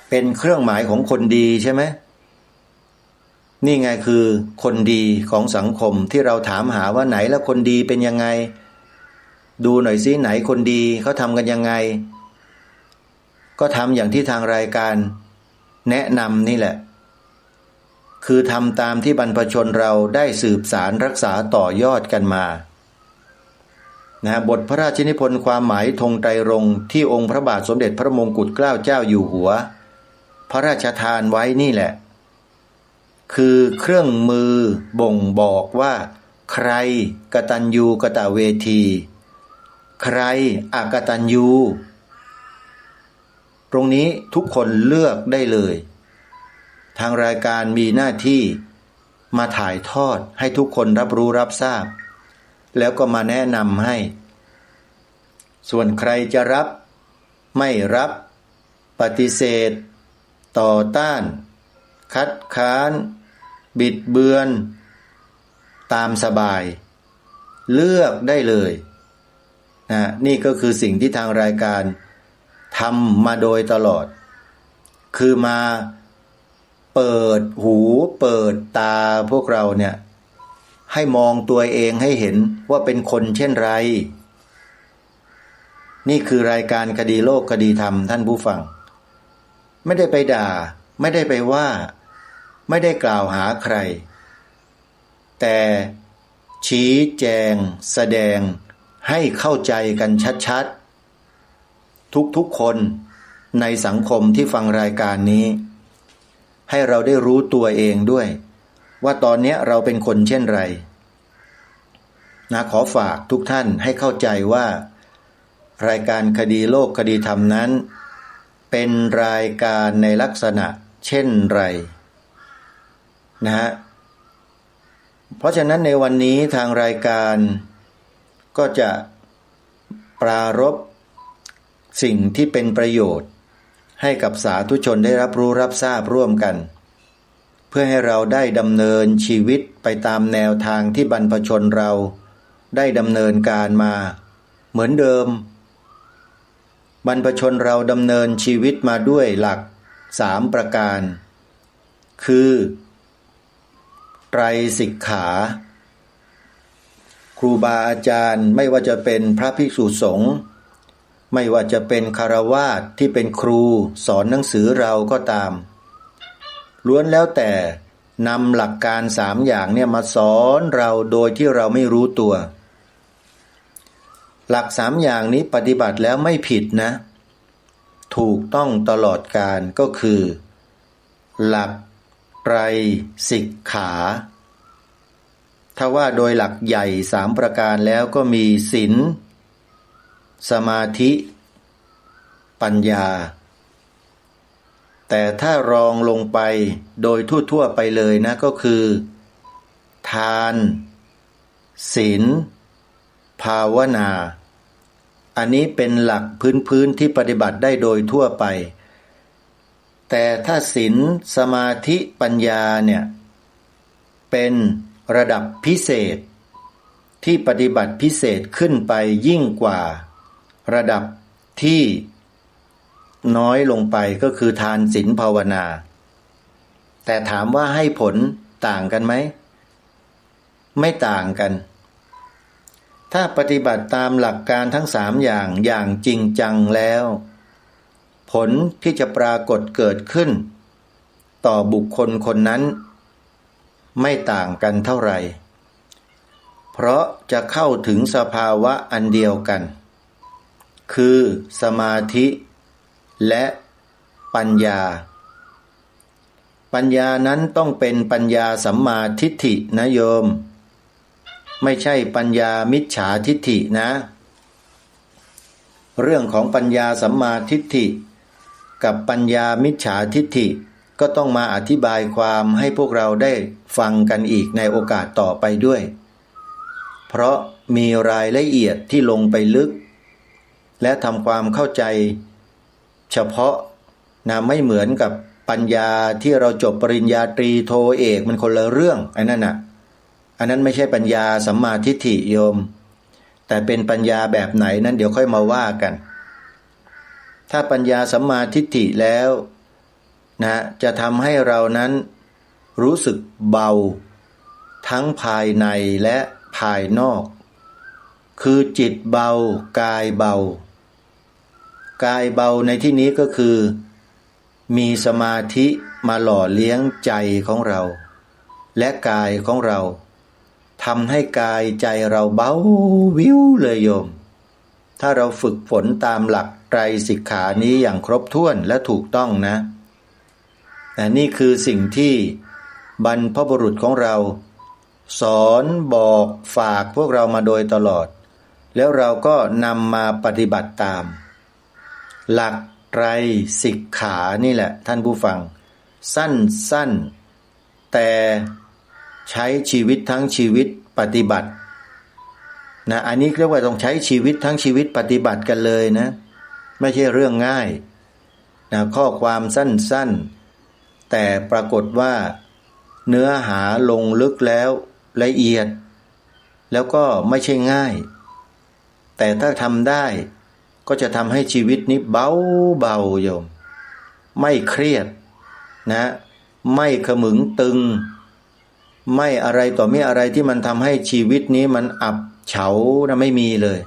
เป็นเครื่องหมายของคนดีใช่ไหมนี่ไงคือคนดีของสังคมที่เราถามหาว่าไหนแล้วคนดีเป็นยังไงดูหน่อยซิไหนคนดีเขาทำกันยังไงก็ทำอย่างที่ทางรายการแนะนำนี่แหละคือทำตามที่บรรพชนเราได้สืบสารรักษาต่อยอดกันมาบทพระราชนิพนธ์ความหมายธงไตรรงค์ที่องค์พระบาทสมเด็จพระมงกุฎเกล้าเจ้าอยู่หัวพระราชทานไว้นี่แหละคือเครื่องมือบ่งบอกว่าใครกตัญญูกตเวทีใครอกตัญญูตรงนี้ทุกคนเลือกได้เลยทางรายการมีหน้าที่มาถ่ายทอดให้ทุกคนรับรู้รับทราบแล้วก็มาแนะนำให้ส่วนใครจะรับไม่รับปฏิเสธต่อต้านคัดค้านบิดเบือนตามสบายเลือกได้เลยนี่ก็คือสิ่งที่ทางรายการทำมาโดยตลอดคือมาเปิดหูเปิดตาพวกเราเนี่ยให้มองตัวเองให้เห็นว่าเป็นคนเช่นไรนี่คือรายการคดีโลกคดีธรรมท่านผู้ฟังไม่ได้ไปด่าไม่ได้ไปว่าไม่ได้กล่าวหาใครแต่ชี้แจงแสดงให้เข้าใจกันชัดๆทุกๆคนในสังคมที่ฟังรายการนี้ให้เราได้รู้ตัวเองด้วย ว่าตอนนี้เราเป็นคนเช่นไรนะขอฝากทุกท่านให้เข้าใจว่ารายการคดีโลกคดีธรรมนั้นเป็นรายการในลักษณะเช่นไรนะฮะเพราะฉะนั้นในวันนี้ทางรายการก็จะปรารภสิ่งที่เป็นประโยชน์ให้กับสาธุชนได้รับรู้รับทราบร่วมกันเพื่อให้เราได้ดำเนินชีวิตไปตามแนวทางที่บรรพชนเราได้ดำเนินการมาเหมือนเดิมบรรพชนเราดำเนินชีวิตมาด้วยหลัก3ประการคือไตรสิกขาครูบาอาจารย์ไม่ว่าจะเป็นพระภิกษุสงฆ์ไม่ว่าจะเป็นฆราวาสที่เป็นครูสอนหนังสือเราก็ตามล้วนแล้วแต่นำหลักการ3อย่างเนี่ยมาสอนเราโดยที่เราไม่รู้ตัวหลัก3อย่างนี้ปฏิบัติแล้วไม่ผิดนะถูกต้องตลอดกาลก็คือหลักไตรสิกขาถ้าว่าโดยหลักใหญ่3ประการแล้วก็มีศีลสมาธิปัญญาแต่ถ้ารองลงไปโดยทั่วๆไปเลยนะก็คือทานศีลภาวนาอันนี้เป็นหลักพื้นที่ปฏิบัติได้โดยทั่วไปแต่ถ้าศีลสมาธิปัญญาเนี่ยเป็นระดับพิเศษที่ปฏิบัติพิเศษขึ้นไปยิ่งกว่าระดับที่น้อยลงไปก็คือทานศีลภาวนาแต่ถามว่าให้ผลต่างกันไหมไม่ต่างกันถ้าปฏิบัติตามหลักการทั้ง3อย่างจริงจังแล้วผลที่จะปรากฏเกิดขึ้นต่อบุคคลคนนั้นไม่ต่างกันเท่าไหร่เพราะจะเข้าถึงสภาวะอันเดียวกันคือสมาธิและปัญญาปัญญานั้นต้องเป็นปัญญาสัมมาทิฏฐินะโยมไม่ใช่ปัญญามิจฉาทิฏฐินะเรื่องของปัญญาสัมมาทิฏฐิกับปัญญามิจฉาทิฏฐิก็ต้องมาอธิบายความให้พวกเราได้ฟังกันอีกในโอกาสต่อไปด้วยเพราะมีรายละเอียดที่ลงไปลึกและทำความเข้าใจเฉพาะนะไม่เหมือนกับปัญญาที่เราจบปริญญาตรีโทเอกมันคนละเรื่องอันนั้นไม่ใช่ปัญญาสัมมาทิฏฐิโยมแต่เป็นปัญญาแบบไหนนั้นเดี๋ยวค่อยมาว่ากันถ้าปัญญาสัมมาทิฏฐิแล้วนะจะทำให้เรานั้นรู้สึกเบาทั้งภายในและภายนอกคือจิตเบากายเบากายเบาในที่นี้ก็คือมีสมาธิมาหล่อเลี้ยงใจของเราและกายของเราทำให้กายใจเราเบาวิวเลยโยมถ้าเราฝึกฝนตามหลักไตรสิกขานี้อย่างครบถ้วนและถูกต้องนะแต่นี่คือสิ่งที่บรรพบุรุษของเราสอนบอกฝากพวกเรามาโดยตลอดแล้วเราก็นำมาปฏิบัติตามหลักไตรสิกขานี่แหละท่านผู้ฟังสั้นแต่ใช้ชีวิตทั้งชีวิตปฏิบัตินะอันนี้เรียกว่าต้องใช้ชีวิตทั้งชีวิตปฏิบัติกันเลยนะไม่ใช่เรื่องง่ายนะข้อความสั้นแต่ปรากฏว่าเนื้อหาลงลึกแล้วละเอียดแล้วก็ไม่ใช่ง่ายแต่ถ้าทำได้ก็จะทำให้ชีวิตนี้เบาโยมไม่เครียดนะไม่ขมึงตึงไม่อะไรต่อไม่อะไรที่มันทำให้ชีวิตนี้มันอับเฉานะไม่มีเลย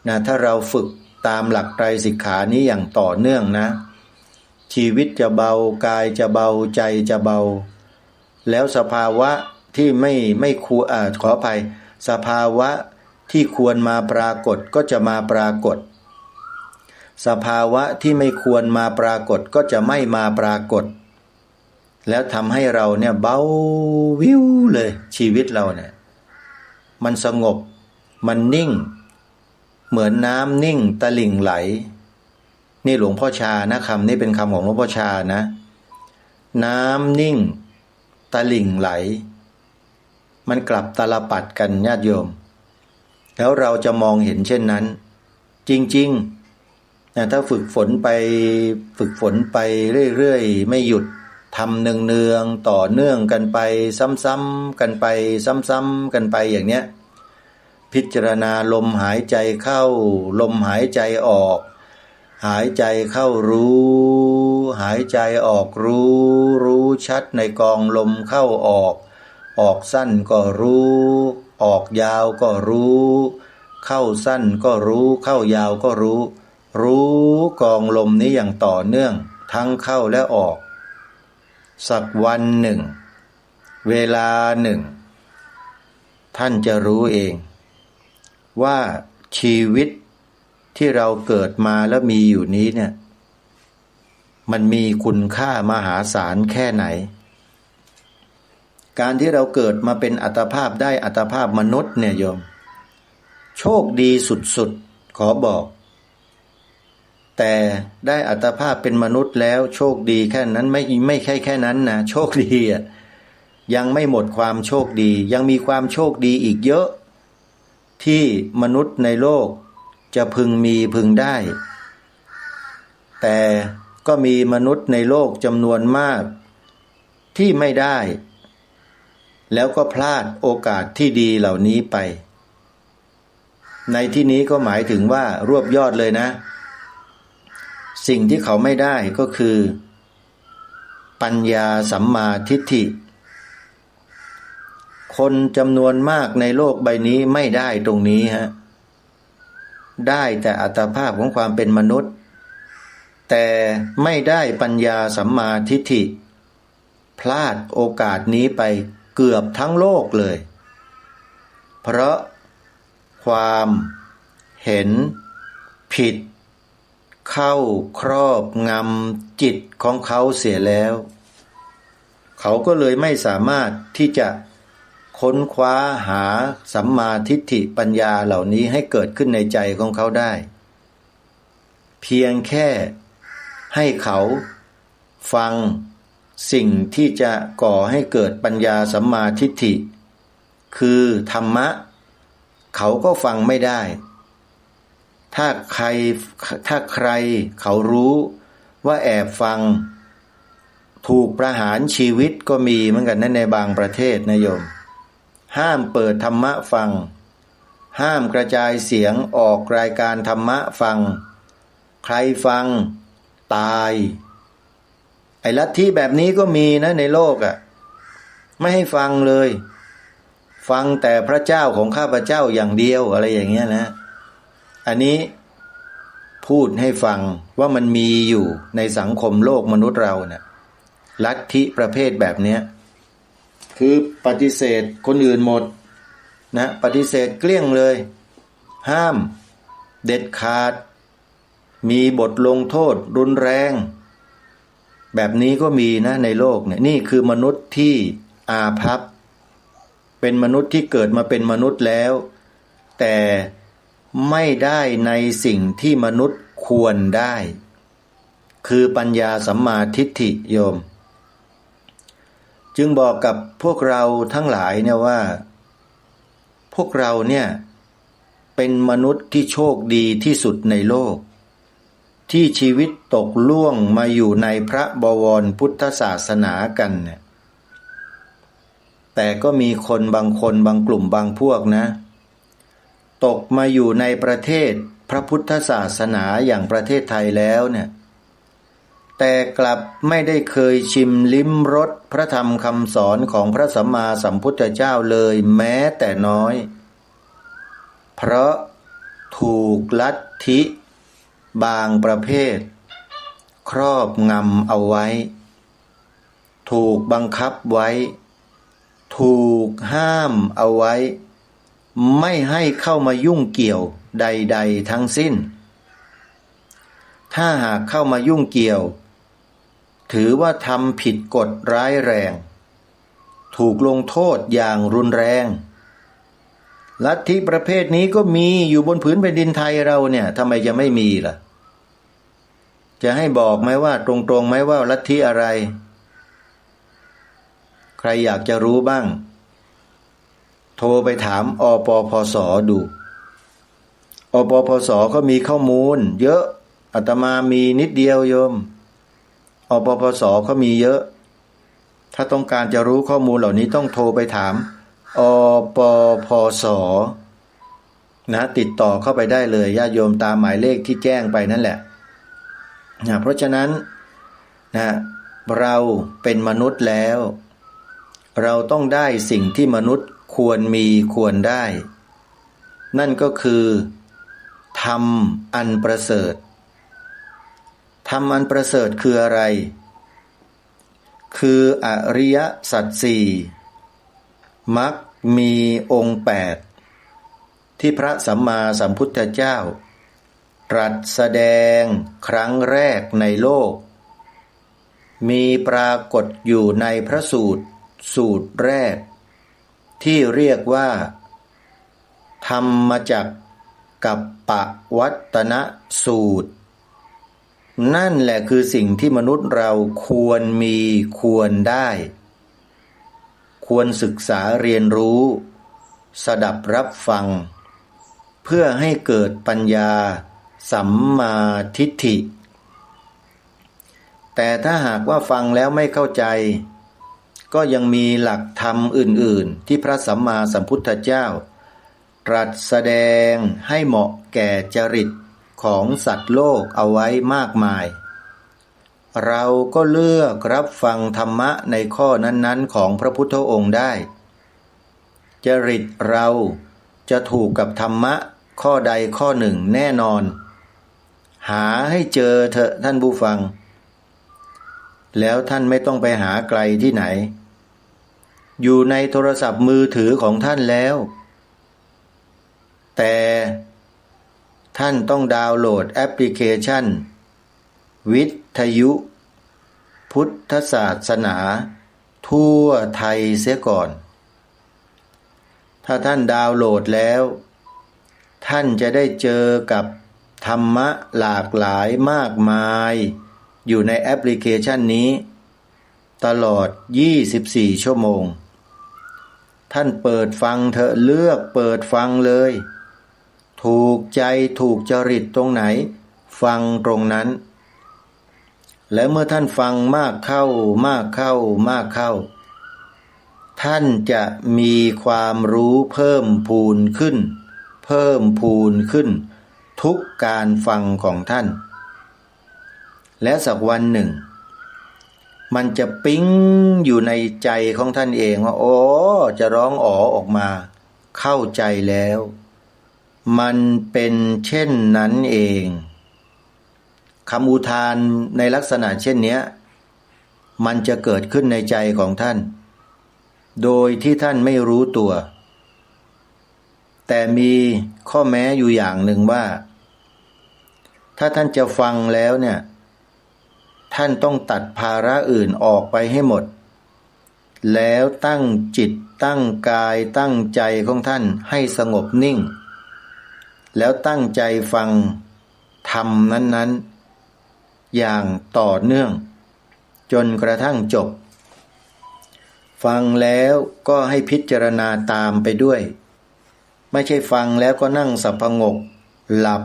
นะถ้าเราฝึกตามหลักไตรสิกขานี้อย่างต่อเนื่องนะชีวิตจะเบากายจะเบาใจจะเบาแล้วสภาวะที่ไม่ควรขออภัยสภาวะที่ควรมาปรากฏก็จะมาปรากฏสภาวะที่ไม่ควรมาปรากฏก็จะไม่มาปรากฏ แล้วทำให้เราเนี่ยเบาวิวเลยชีวิตเราเนี่ยมันสงบมันนิ่งเหมือนน้ำนิ่งตะลิ่งไหลนี่หลวงพ่อชานะคำนี้เป็นคำของหลวงพ่อชานะน้ำนิ่งตะลิ่งไหลมันกลับตาลปัดกันญาติโยมแล้วเราจะมองเห็นเช่นนั้นจริงๆนะถ้าฝึกฝนไปเรื่อยๆไม่หยุดทำเนืองๆต่อเนื่องกันไปซ้ำๆกันไปซ้ำๆกันไปอย่างเนี้ยพิจารณาลมหายใจเข้าลมหายใจออกหายใจเข้ารู้หายใจออกรู้ชัดในกองลมเข้าออกสั้นก็รู้ออกยาวก็รู้เข้าสั้นก็รู้เข้ายาวก็รู้กองลมนี้อย่างต่อเนื่องทั้งเข้าและออกสักวันหนึ่งเวลาหนึ่งท่านจะรู้เองว่าชีวิตที่เราเกิดมาแล้วมีอยู่นี้เนี่ยมันมีคุณค่ามหาศาลแค่ไหนการที่เราเกิดมาเป็นอัตภาพได้อัตภาพมนุษย์เนี่ยโยมโชคดีสุดๆขอบอกแต่ได้อัตภาพเป็นมนุษย์แล้วโชคดีแค่นั้นไม่ใช่แค่นั้นนะโชคดีอ่ะยังไม่หมดความโชคดียังมีความโชคดีอีกเยอะที่มนุษย์ในโลกจะพึงมีพึงได้แต่ก็มีมนุษย์ในโลกจำนวนมากที่ไม่ได้แล้วก็พลาดโอกาสที่ดีเหล่านี้ไปในที่นี้ก็หมายถึงว่ารวบยอดเลยนะสิ่งที่เขาไม่ได้ก็คือปัญญาสัมมาทิฏฐิคนจำนวนมากในโลกใบนี้ไม่ได้ตรงนี้ฮะได้แต่อัตภาพของความเป็นมนุษย์แต่ไม่ได้ปัญญาสัมมาทิฏฐิพลาดโอกาสนี้ไปเกือบทั้งโลกเลยเพราะความเห็นผิดเข้าครอบงำจิตของเขาเสียแล้วเขาก็เลยไม่สามารถที่จะค้นคว้าหาสัมมาทิฏฐิปัญญาเหล่านี้ให้เกิดขึ้นในใจของเขาได้เพียงแค่ให้เขาฟังสิ่งที่จะก่อให้เกิดปัญญาสัมมาทิฏฐิคือธรรมะเขาก็ฟังไม่ได้ถ้าใครเขารู้ว่าแอบฟังถูกประหารชีวิตก็มีเหมือนกันในบางประเทศนะโยมห้ามเปิดธรรมะฟังห้ามกระจายเสียงออกรายการธรรมะฟังใครฟังตายไอ้ลัทธิแบบนี้ก็มีนะในโลกไม่ให้ฟังเลยฟังแต่พระเจ้าของข้าพเจ้าอย่างเดียวอะไรอย่างเงี้ยนะอันนี้พูดให้ฟังว่ามันมีอยู่ในสังคมโลกมนุษย์เราเนี่ยลัทธิประเภทแบบเนี้ยคือปฏิเสธคนอื่นหมดนะปฏิเสธเกลี้ยงเลยห้ามเด็ดขาดมีบทลงโทษรุนแรงแบบนี้ก็มีนะในโลกเนี่ยนี่คือมนุษย์ที่อาภัพเป็นมนุษย์ที่เกิดมาเป็นมนุษย์แล้วแต่ไม่ได้ในสิ่งที่มนุษย์ควรได้คือปัญญาสัมมาทิฏฐิโยมจึงบอกกับพวกเราทั้งหลายเนี่ยว่าพวกเราเนี่ยเป็นมนุษย์ที่โชคดีที่สุดในโลกที่ชีวิตตกล่วงมาอยู่ในพระบวรพุทธศาสนากันเนี่ยแต่ก็มีคนบางคนบางกลุ่มบางพวกนะตกมาอยู่ในประเทศพระพุทธศาสนาอย่างประเทศไทยแล้วเนี่ยแต่กลับไม่ได้เคยชิมลิ้มรสพระธรรมคำสอนของพระสัมมาสัมพุทธเจ้าเลยแม้แต่น้อยเพราะถูกลัทธิบางประเภทครอบงำเอาไว้ถูกบังคับไว้ถูกห้ามเอาไว้ไม่ให้เข้ามายุ่งเกี่ยวใดๆทั้งสิ้นถ้าหากเข้ามายุ่งเกี่ยว ถือว่าทำผิดกฎร้ายแรง ถูกลงโทษอย่างรุนแรงลัทธิประเภทนี้ก็มีอยู่บนผืนแผ่นดินไทยเราเนี่ยทำไมจะไม่มีล่ะจะให้บอกไหมว่าตรงๆไหมว่าลัทธิอะไรใครอยากจะรู้บ้างโทรไปถามอปพสดูอปพสก็มีข้อมูลเยอะอาตมามีนิดเดียวโยมอปพสเขามีเยอะถ้าต้องการจะรู้ข้อมูลเหล่านี้ต้องโทรไปถามอปพสนะติดต่อเข้าไปได้เลยญาติโยมตามหมายเลขที่แจ้งไปนั่นแหละเพราะฉะนั้นนะเราเป็นมนุษย์แล้วเราต้องได้สิ่งที่มนุษย์ควรมีควรได้นั่นก็คือธรรมอันประเสริฐธรรมอันประเสริฐคืออะไรคืออริยสัจสี่มรรคมีองค์8ที่พระสัมมาสัมพุทธเจ้าตรัสแสดงครั้งแรกในโลกมีปรากฏอยู่ในพระสูตรแรกที่เรียกว่าธรรมจักรกัปปวัตตนสูตรนั่นแหละคือสิ่งที่มนุษย์เราควรมีควรได้ควรศึกษาเรียนรู้สดับรับฟังเพื่อให้เกิดปัญญาสัมมาทิฏฐิแต่ถ้าหากว่าฟังแล้วไม่เข้าใจก็ยังมีหลักธรรมอื่นๆที่พระสัมมาสัมพุทธเจ้าตรัสแสดงให้เหมาะแก่จริตของสัตว์โลกเอาไว้มากมายเราก็เลือกรับฟังธรรมะในข้อนั้นๆของพระพุทธองค์ได้จริตเราจะถูกกับธรรมะข้อใดข้อหนึ่งแน่นอนหาให้เจอเถอะท่านผู้ฟังแล้วท่านไม่ต้องไปหาไกลที่ไหนอยู่ในโทรศัพท์มือถือของท่านแล้วแต่ท่านต้องดาวน์โหลดแอปพลิเคชันวิทยุพุทธศาสนาทั่วไทยเสียก่อนถ้าท่านดาวน์โหลดแล้วท่านจะได้เจอกับธรรมะหลากหลายมากมายอยู่ในแอปพลิเคชันนี้ตลอด24ชั่วโมงท่านเปิดฟังเถอะเลือกเปิดฟังเลยถูกใจถูกจริตตรงไหนฟังตรงนั้นและเมื่อท่านฟังมากเข้ามากเข้ามากเข้าท่านจะมีความรู้เพิ่มพูนขึ้นทุกการฟังของท่านและสักวันหนึ่งมันจะปิ๊งอยู่ในใจของท่านเองว่าโอ้จะร้องอ๋อออกมาเข้าใจแล้วมันเป็นเช่นนั้นเองคำอุทานในลักษณะเช่นนี้มันจะเกิดขึ้นในใจของท่านโดยที่ท่านไม่รู้ตัวแต่มีข้อแม้อยู่อย่างหนึ่งว่าถ้าท่านจะฟังแล้วเนี่ยท่านต้องตัดภาระอื่นออกไปให้หมดแล้วตั้งจิตตั้งกายตั้งใจของท่านให้สงบนิ่งแล้วตั้งใจฟังธรรมนั้นๆอย่างต่อเนื่องจนกระทั่งจบฟังแล้วก็ให้พิจารณาตามไปด้วยไม่ใช่ฟังแล้วก็นั่งสับพงกหลับ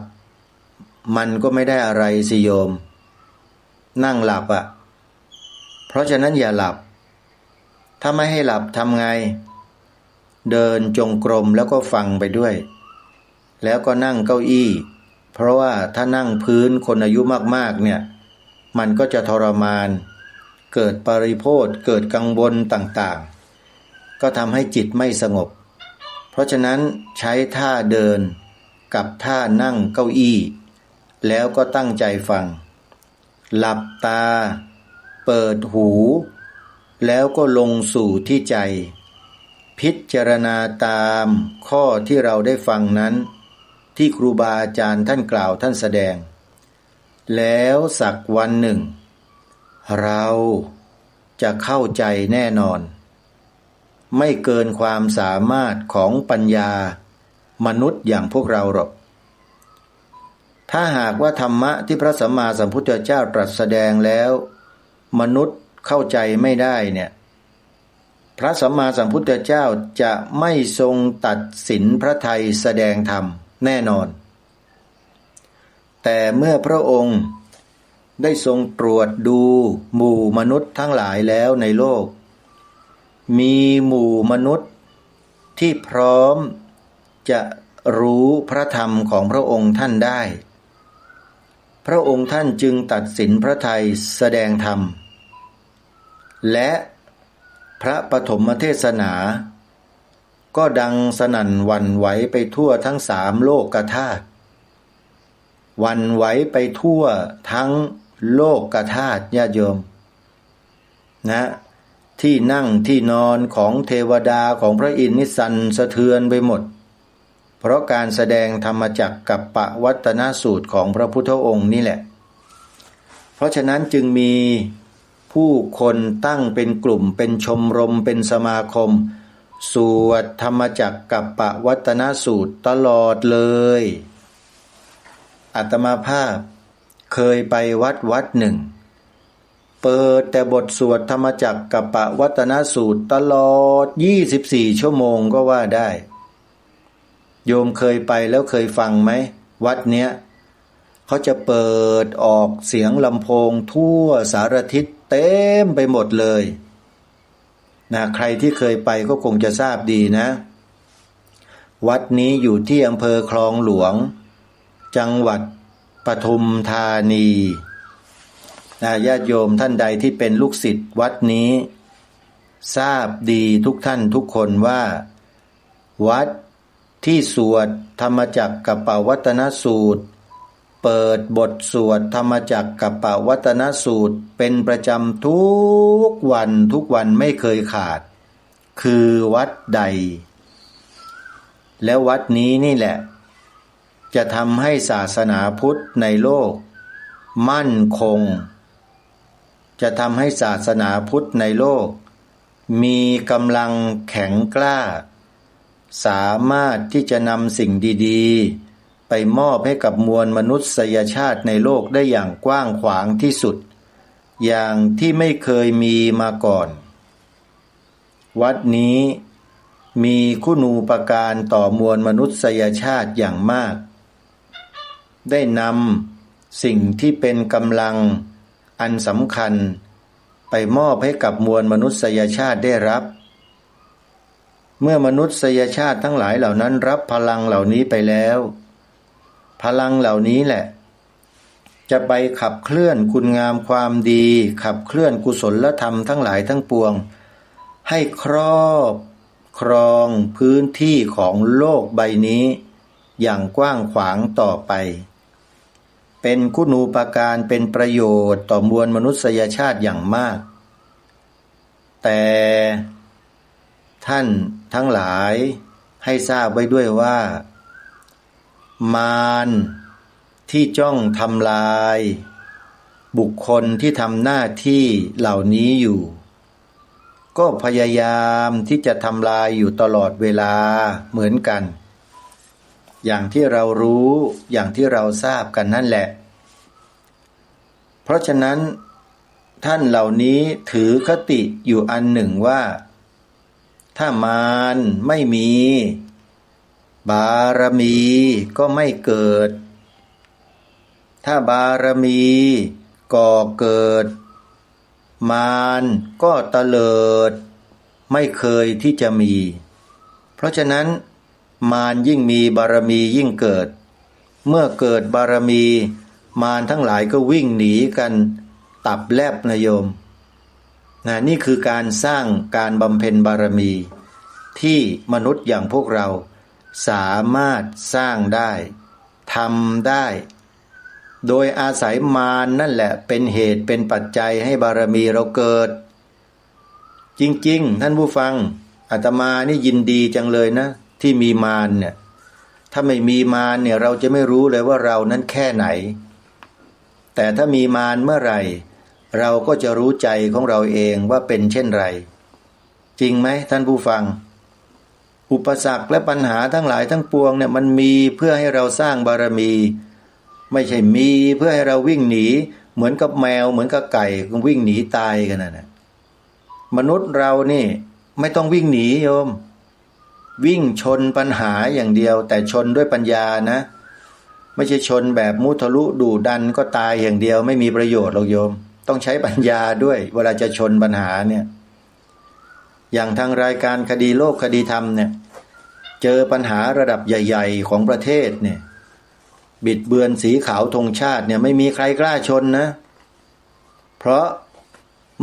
มันก็ไม่ได้อะไรสิโยมนั่งหลับเพราะฉะนั้นอย่าหลับถ้าไม่ให้หลับทำไงเดินจงกรมแล้วก็ฟังไปด้วยแล้วก็นั่งเก้าอี้เพราะว่าถ้านั่งพื้นคนอายุมากๆเนี่ยมันก็จะทรมานเกิดปริโภทเกิดกังวลต่างๆก็ทำให้จิตไม่สงบเพราะฉะนั้นใช้ท่าเดินกับท่านั่งเก้าอี้แล้วก็ตั้งใจฟังหลับตาเปิดหูแล้วก็ลงสู่ที่ใจพิจารณาตามข้อที่เราได้ฟังนั้นที่ครูบาอาจารย์ท่านกล่าวท่านแสดงแล้วสักวันหนึ่ง เราจะเข้าใจแน่นอน ไม่เกินความสามารถของปัญญามนุษย์อย่างพวกเราหรอกถ้าหากว่าธรรมะที่พระสัมมาสัมพุทธเจ้าตรัสแสดงแล้วมนุษย์เข้าใจไม่ได้เนี่ยพระสัมมาสัมพุทธเจ้าจะไม่ทรงตัดสินพระทัยแสดงธรรมแน่นอนแต่เมื่อพระองค์ได้ทรงตรวจดูหมู่มนุษย์ทั้งหลายแล้วในโลกมีหมู่มนุษย์ที่พร้อมจะรู้พระธรรมของพระองค์ท่านได้พระองค์ท่านจึงตัดสินพระทัยแสดงธรรมและพระปฐมเทศนาก็ดังสนั่นหวั่นไหวไปทั่วทั้งสามโลกธาตุหวั่นไหวไปทั่วทั้งโลกธาตุญาติโยมนะที่นั่งที่นอนของเทวดาของพระอินทร์นี่สั่นสะเทือนไปหมดเพราะการแสดงธรรมจักรกัปปวัตตนสูตรของพระพุทธองค์นี่แหละเพราะฉะนั้นจึงมีผู้คนตั้งเป็นกลุ่มเป็นชมรมเป็นสมาคมสวดธรรมจักรกัปปวัตตนสูตรตลอดเลยอาตมาภาพเคยไปวัดหนึ่งเปิดแต่บทสวดธรรมจักรกัปปวัตตนสูตรตลอด24ชั่วโมงก็ว่าได้โยมเคยไปแล้วเคยฟังไหมวัดเนี้ยเขาจะเปิดออกเสียงลำโพงทั่วสารทิศเต็มไปหมดเลยนะใครที่เคยไปก็คงจะทราบดีนะวัดนี้อยู่ที่อำเภอคลองหลวงจังหวัดปทุมธานีญาติโยมท่านใดที่เป็นลูกศิษย์วัดนี้ทราบดีทุกท่านทุกคนว่าวัดที่สวดธรรมจักรกัปปวัตตนสูตรเปิดบทสวดธรรมจักรกัปปวัตตนสูตรเป็นประจำทุกวันไม่เคยขาดคือวัดใดและวัดนี้นี่แหละจะทำให้ศาสนาพุทธในโลกมั่นคงจะทำให้ศาสนาพุทธในโลกมีกำลังแข็งกล้าสามารถที่จะนำสิ่งดีๆไปมอบให้กับมวลมนุษยชาติในโลกได้อย่างกว้างขวางที่สุดอย่างที่ไม่เคยมีมาก่อนวัดนี้มีคุณูปการต่อมวลมนุษยชาติอย่างมากได้นำสิ่งที่เป็นกำลังอันสำคัญไปมอบให้กับมวลมนุษยชาติได้รับเมื่อมนุษยชาติทั้งหลายเหล่านั้นรับพลังเหล่านี้ไปแล้วพลังเหล่านี้แหละจะไปขับเคลื่อนคุณงามความดีขับเคลื่อนกุศลธรรมทั้งหลายทั้งปวงให้ครอบครองพื้นที่ของโลกใบนี้อย่างกว้างขวางต่อไปเป็นคุณูปการเป็นประโยชน์ต่อมวลมนุษยชาติอย่างมากแต่ท่านทั้งหลายให้ทราบไว้ด้วยว่ามารที่จ้องทำลายบุคคลที่ทำหน้าที่เหล่านี้อยู่ก็พยายามที่จะทำลายอยู่ตลอดเวลาเหมือนกันอย่างที่เรารู้อย่างที่เราทราบกันนั่นแหละเพราะฉะนั้นท่านเหล่านี้ถือคติอยู่อันหนึ่งว่าถ้ามารไม่มีบารมีก็ไม่เกิดถ้าบารมีก่อเกิดมารก็เตลิดไม่เคยที่จะมีเพราะฉะนั้นมารยิ่งมีบารมียิ่งเกิดเมื่อเกิดบารมีมารทั้งหลายก็วิ่งหนีกันตับแลบนะโยมนี่คือการสร้างการบำเพ็ญบารมีที่มนุษย์อย่างพวกเราสามารถสร้างได้ทำได้โดยอาศัยมารนั่นแหละเป็นเหตุเป็นปัจจัยให้บารมีเราเกิดจริงๆท่านผู้ฟังอาตมานี่ยินดีจังเลยนะที่มีมารเนี่ยถ้าไม่มีมารเนี่ยเราจะไม่รู้เลยว่าเรานั้นแค่ไหนแต่ถ้ามีมารเมื่อไหร่ เราก็จะรู้ใจของเราเองว่าเป็นเช่นไรจริงไหมท่านผู้ฟังอุปสรรคและปัญหาทั้งหลายทั้งปวงเนี่ยมันมีเพื่อให้เราสร้างบารมี ไม่ใช่มีเพื่อให้เราวิ่งหนีเหมือนกับแมวเหมือนกับไก่วิ่งหนีตายกันนะมนุษย์เรานี่ไม่ต้องวิ่งหนีโยมวิ่งชนปัญหาอย่างเดียวแต่ชนด้วยปัญญานะไม่ใช่ชนแบบมุทะลุดุดันก็ตายอย่างเดียวไม่มีประโยชน์หรอกโยมต้องใช้ปัญญาด้วยเวลาจะชนปัญหาเนี่ยอย่างทางรายการคดีโลกคดีธรรมเนี่ยเจอปัญหาระดับใหญ่ๆของประเทศเนี่ยบิดเบือนสีขาวธงชาติเนี่ยไม่มีใครกล้าชนนะเพราะ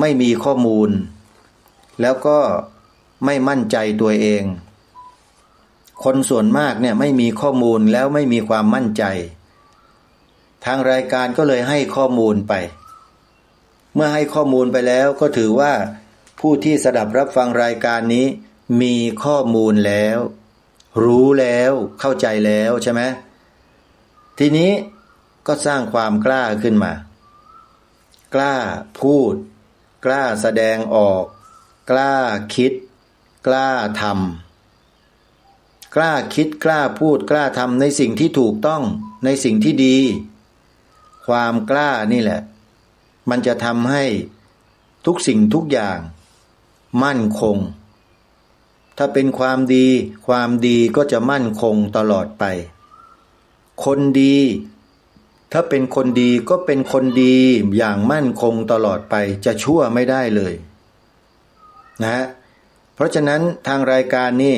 ไม่มีข้อมูลแล้วก็ไม่มั่นใจตัวเองคนส่วนมากเนี่ยไม่มีข้อมูลแล้วไม่มีความมั่นใจทางรายการก็เลยให้ข้อมูลไปเมื่อให้ข้อมูลไปแล้วก็ถือว่าผู้ที่สดับรับฟังรายการนี้มีข้อมูลแล้วรู้แล้วเข้าใจแล้วใช่ไหมทีนี้ก็สร้างความกล้าขึ้นมากล้าพูดกล้าแสดงออกกล้าคิดกล้าทำกล้าคิดกล้าพูดกล้าทำในสิ่งที่ถูกต้องในสิ่งที่ดีความกล้านี่แหละมันจะทำให้ทุกสิ่งทุกอย่างมั่นคงถ้าเป็นความดีก็จะมั่นคงตลอดไปคนดีถ้าเป็นคนดีก็เป็นคนดีอย่างมั่นคงตลอดไปจะชั่วไม่ได้เลยนะเพราะฉะนั้นทางรายการนี่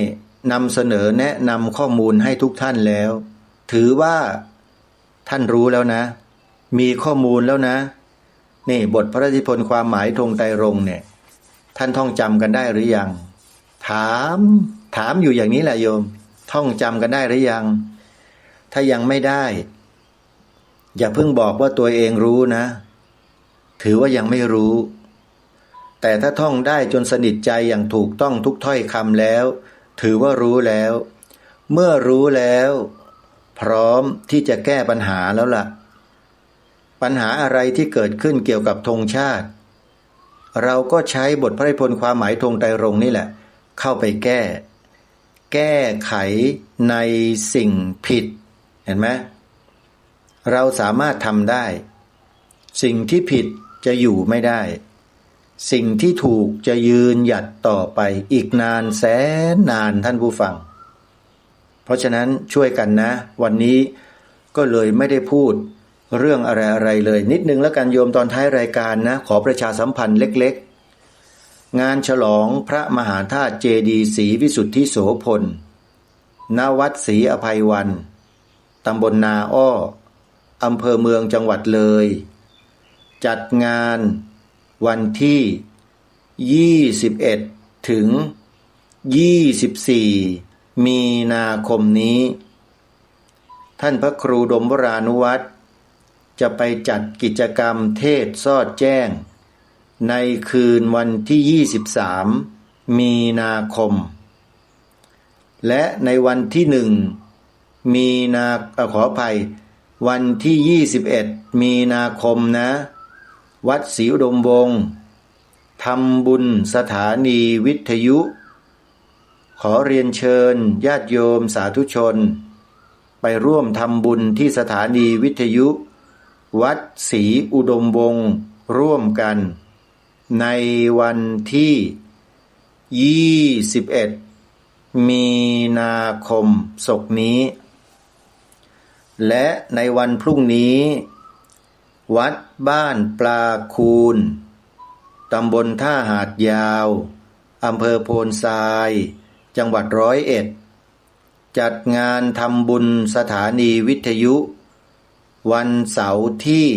นำเสนอแนะนำข้อมูลให้ทุกท่านแล้วถือว่าท่านรู้แล้วนะมีข้อมูลแล้วนะนี่บทพระราชนิพนธ์ความหมายธงไตรรงค์เนี่ยท่านท่องจำกันได้หรือยังถามอยู่อย่างนี้แหละโยมท่องจำกันได้หรือยังถ้ายังไม่ได้อย่าเพิ่งบอกว่าตัวเองรู้นะถือว่ายังไม่รู้แต่ถ้าท่องได้จนสนิทใจอย่างถูกต้องทุกถ้อยคำแล้วถือว่ารู้แล้วเมื่อรู้แล้วพร้อมที่จะแก้ปัญหาแล้วล่ะปัญหาอะไรที่เกิดขึ้นเกี่ยวกับธงชาติเราก็ใช้บทพระราชนิพนธ์ความหมายธงไตรรงค์นี่แหละเข้าไปแก้ไขในสิ่งผิดเห็นไหมเราสามารถทำได้สิ่งที่ผิดจะอยู่ไม่ได้สิ่งที่ถูกจะยืนหยัดต่อไปอีกนานแสนนานท่านผู้ฟังเพราะฉะนั้นช่วยกันนะวันนี้ก็เลยไม่ได้พูดเรื่องอะไรเลยนิดนึงแล้วกันโยมตอนท้ายรายการนะขอประชาสัมพันธ์เล็กๆงานฉลองพระมหาธาตุเจดีย์ศรีวิสุทธิโสพลณวัดศรีอภัยวันตำบลนาอ้ออำเภอเมืองจังหวัดเลยจัดงานวันที่21ถึง24มีนาคมนี้ท่านพระครูดมวรานุวัตรจะไปจัดกิจกรรมเทศน์สอดแจ้งในคืนวันที่23มีนาคมและในวันที่1มีนาขออภัยวันที่21มีนาคมนะวัดศรีอุดมวงศ์ทำบุญสถานีวิทยุขอเรียนเชิญญาติโยมสาธุชนไปร่วมทำบุญที่สถานีวิทยุวัดศรีอุดมวงศ์ร่วมกันในวันที่21มีนาคมศกนี้และในวันพรุ่งนี้วัดบ้านปลาคูนตำบลท่าหาดยาวอำเภอโพนทรายจังหวัด101จัดงานทำบุญสถานีวิทยุวันเสาร์ที่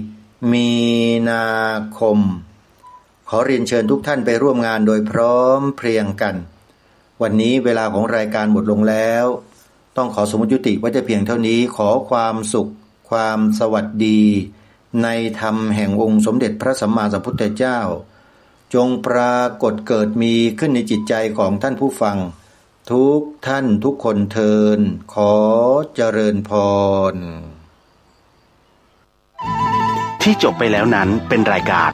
14มีนาคมขอเรียนเชิญทุกท่านไปร่วมงานโดยพร้อมเพรียงกันวันนี้เวลาของรายการหมดลงแล้วต้องขอสมมุติยุติไว้แต่เพียงเท่านี้ขอความสุขความสวัสดีในธรรมแห่งองค์สมเด็จพระสัมมาสัมพุทธเจ้าจงปรากฏเกิดมีขึ้นในจิตใจของท่านผู้ฟังทุกท่านทุกคนเทินขอเจริญพร ที่จบไปแล้วนั้นเป็นรายการ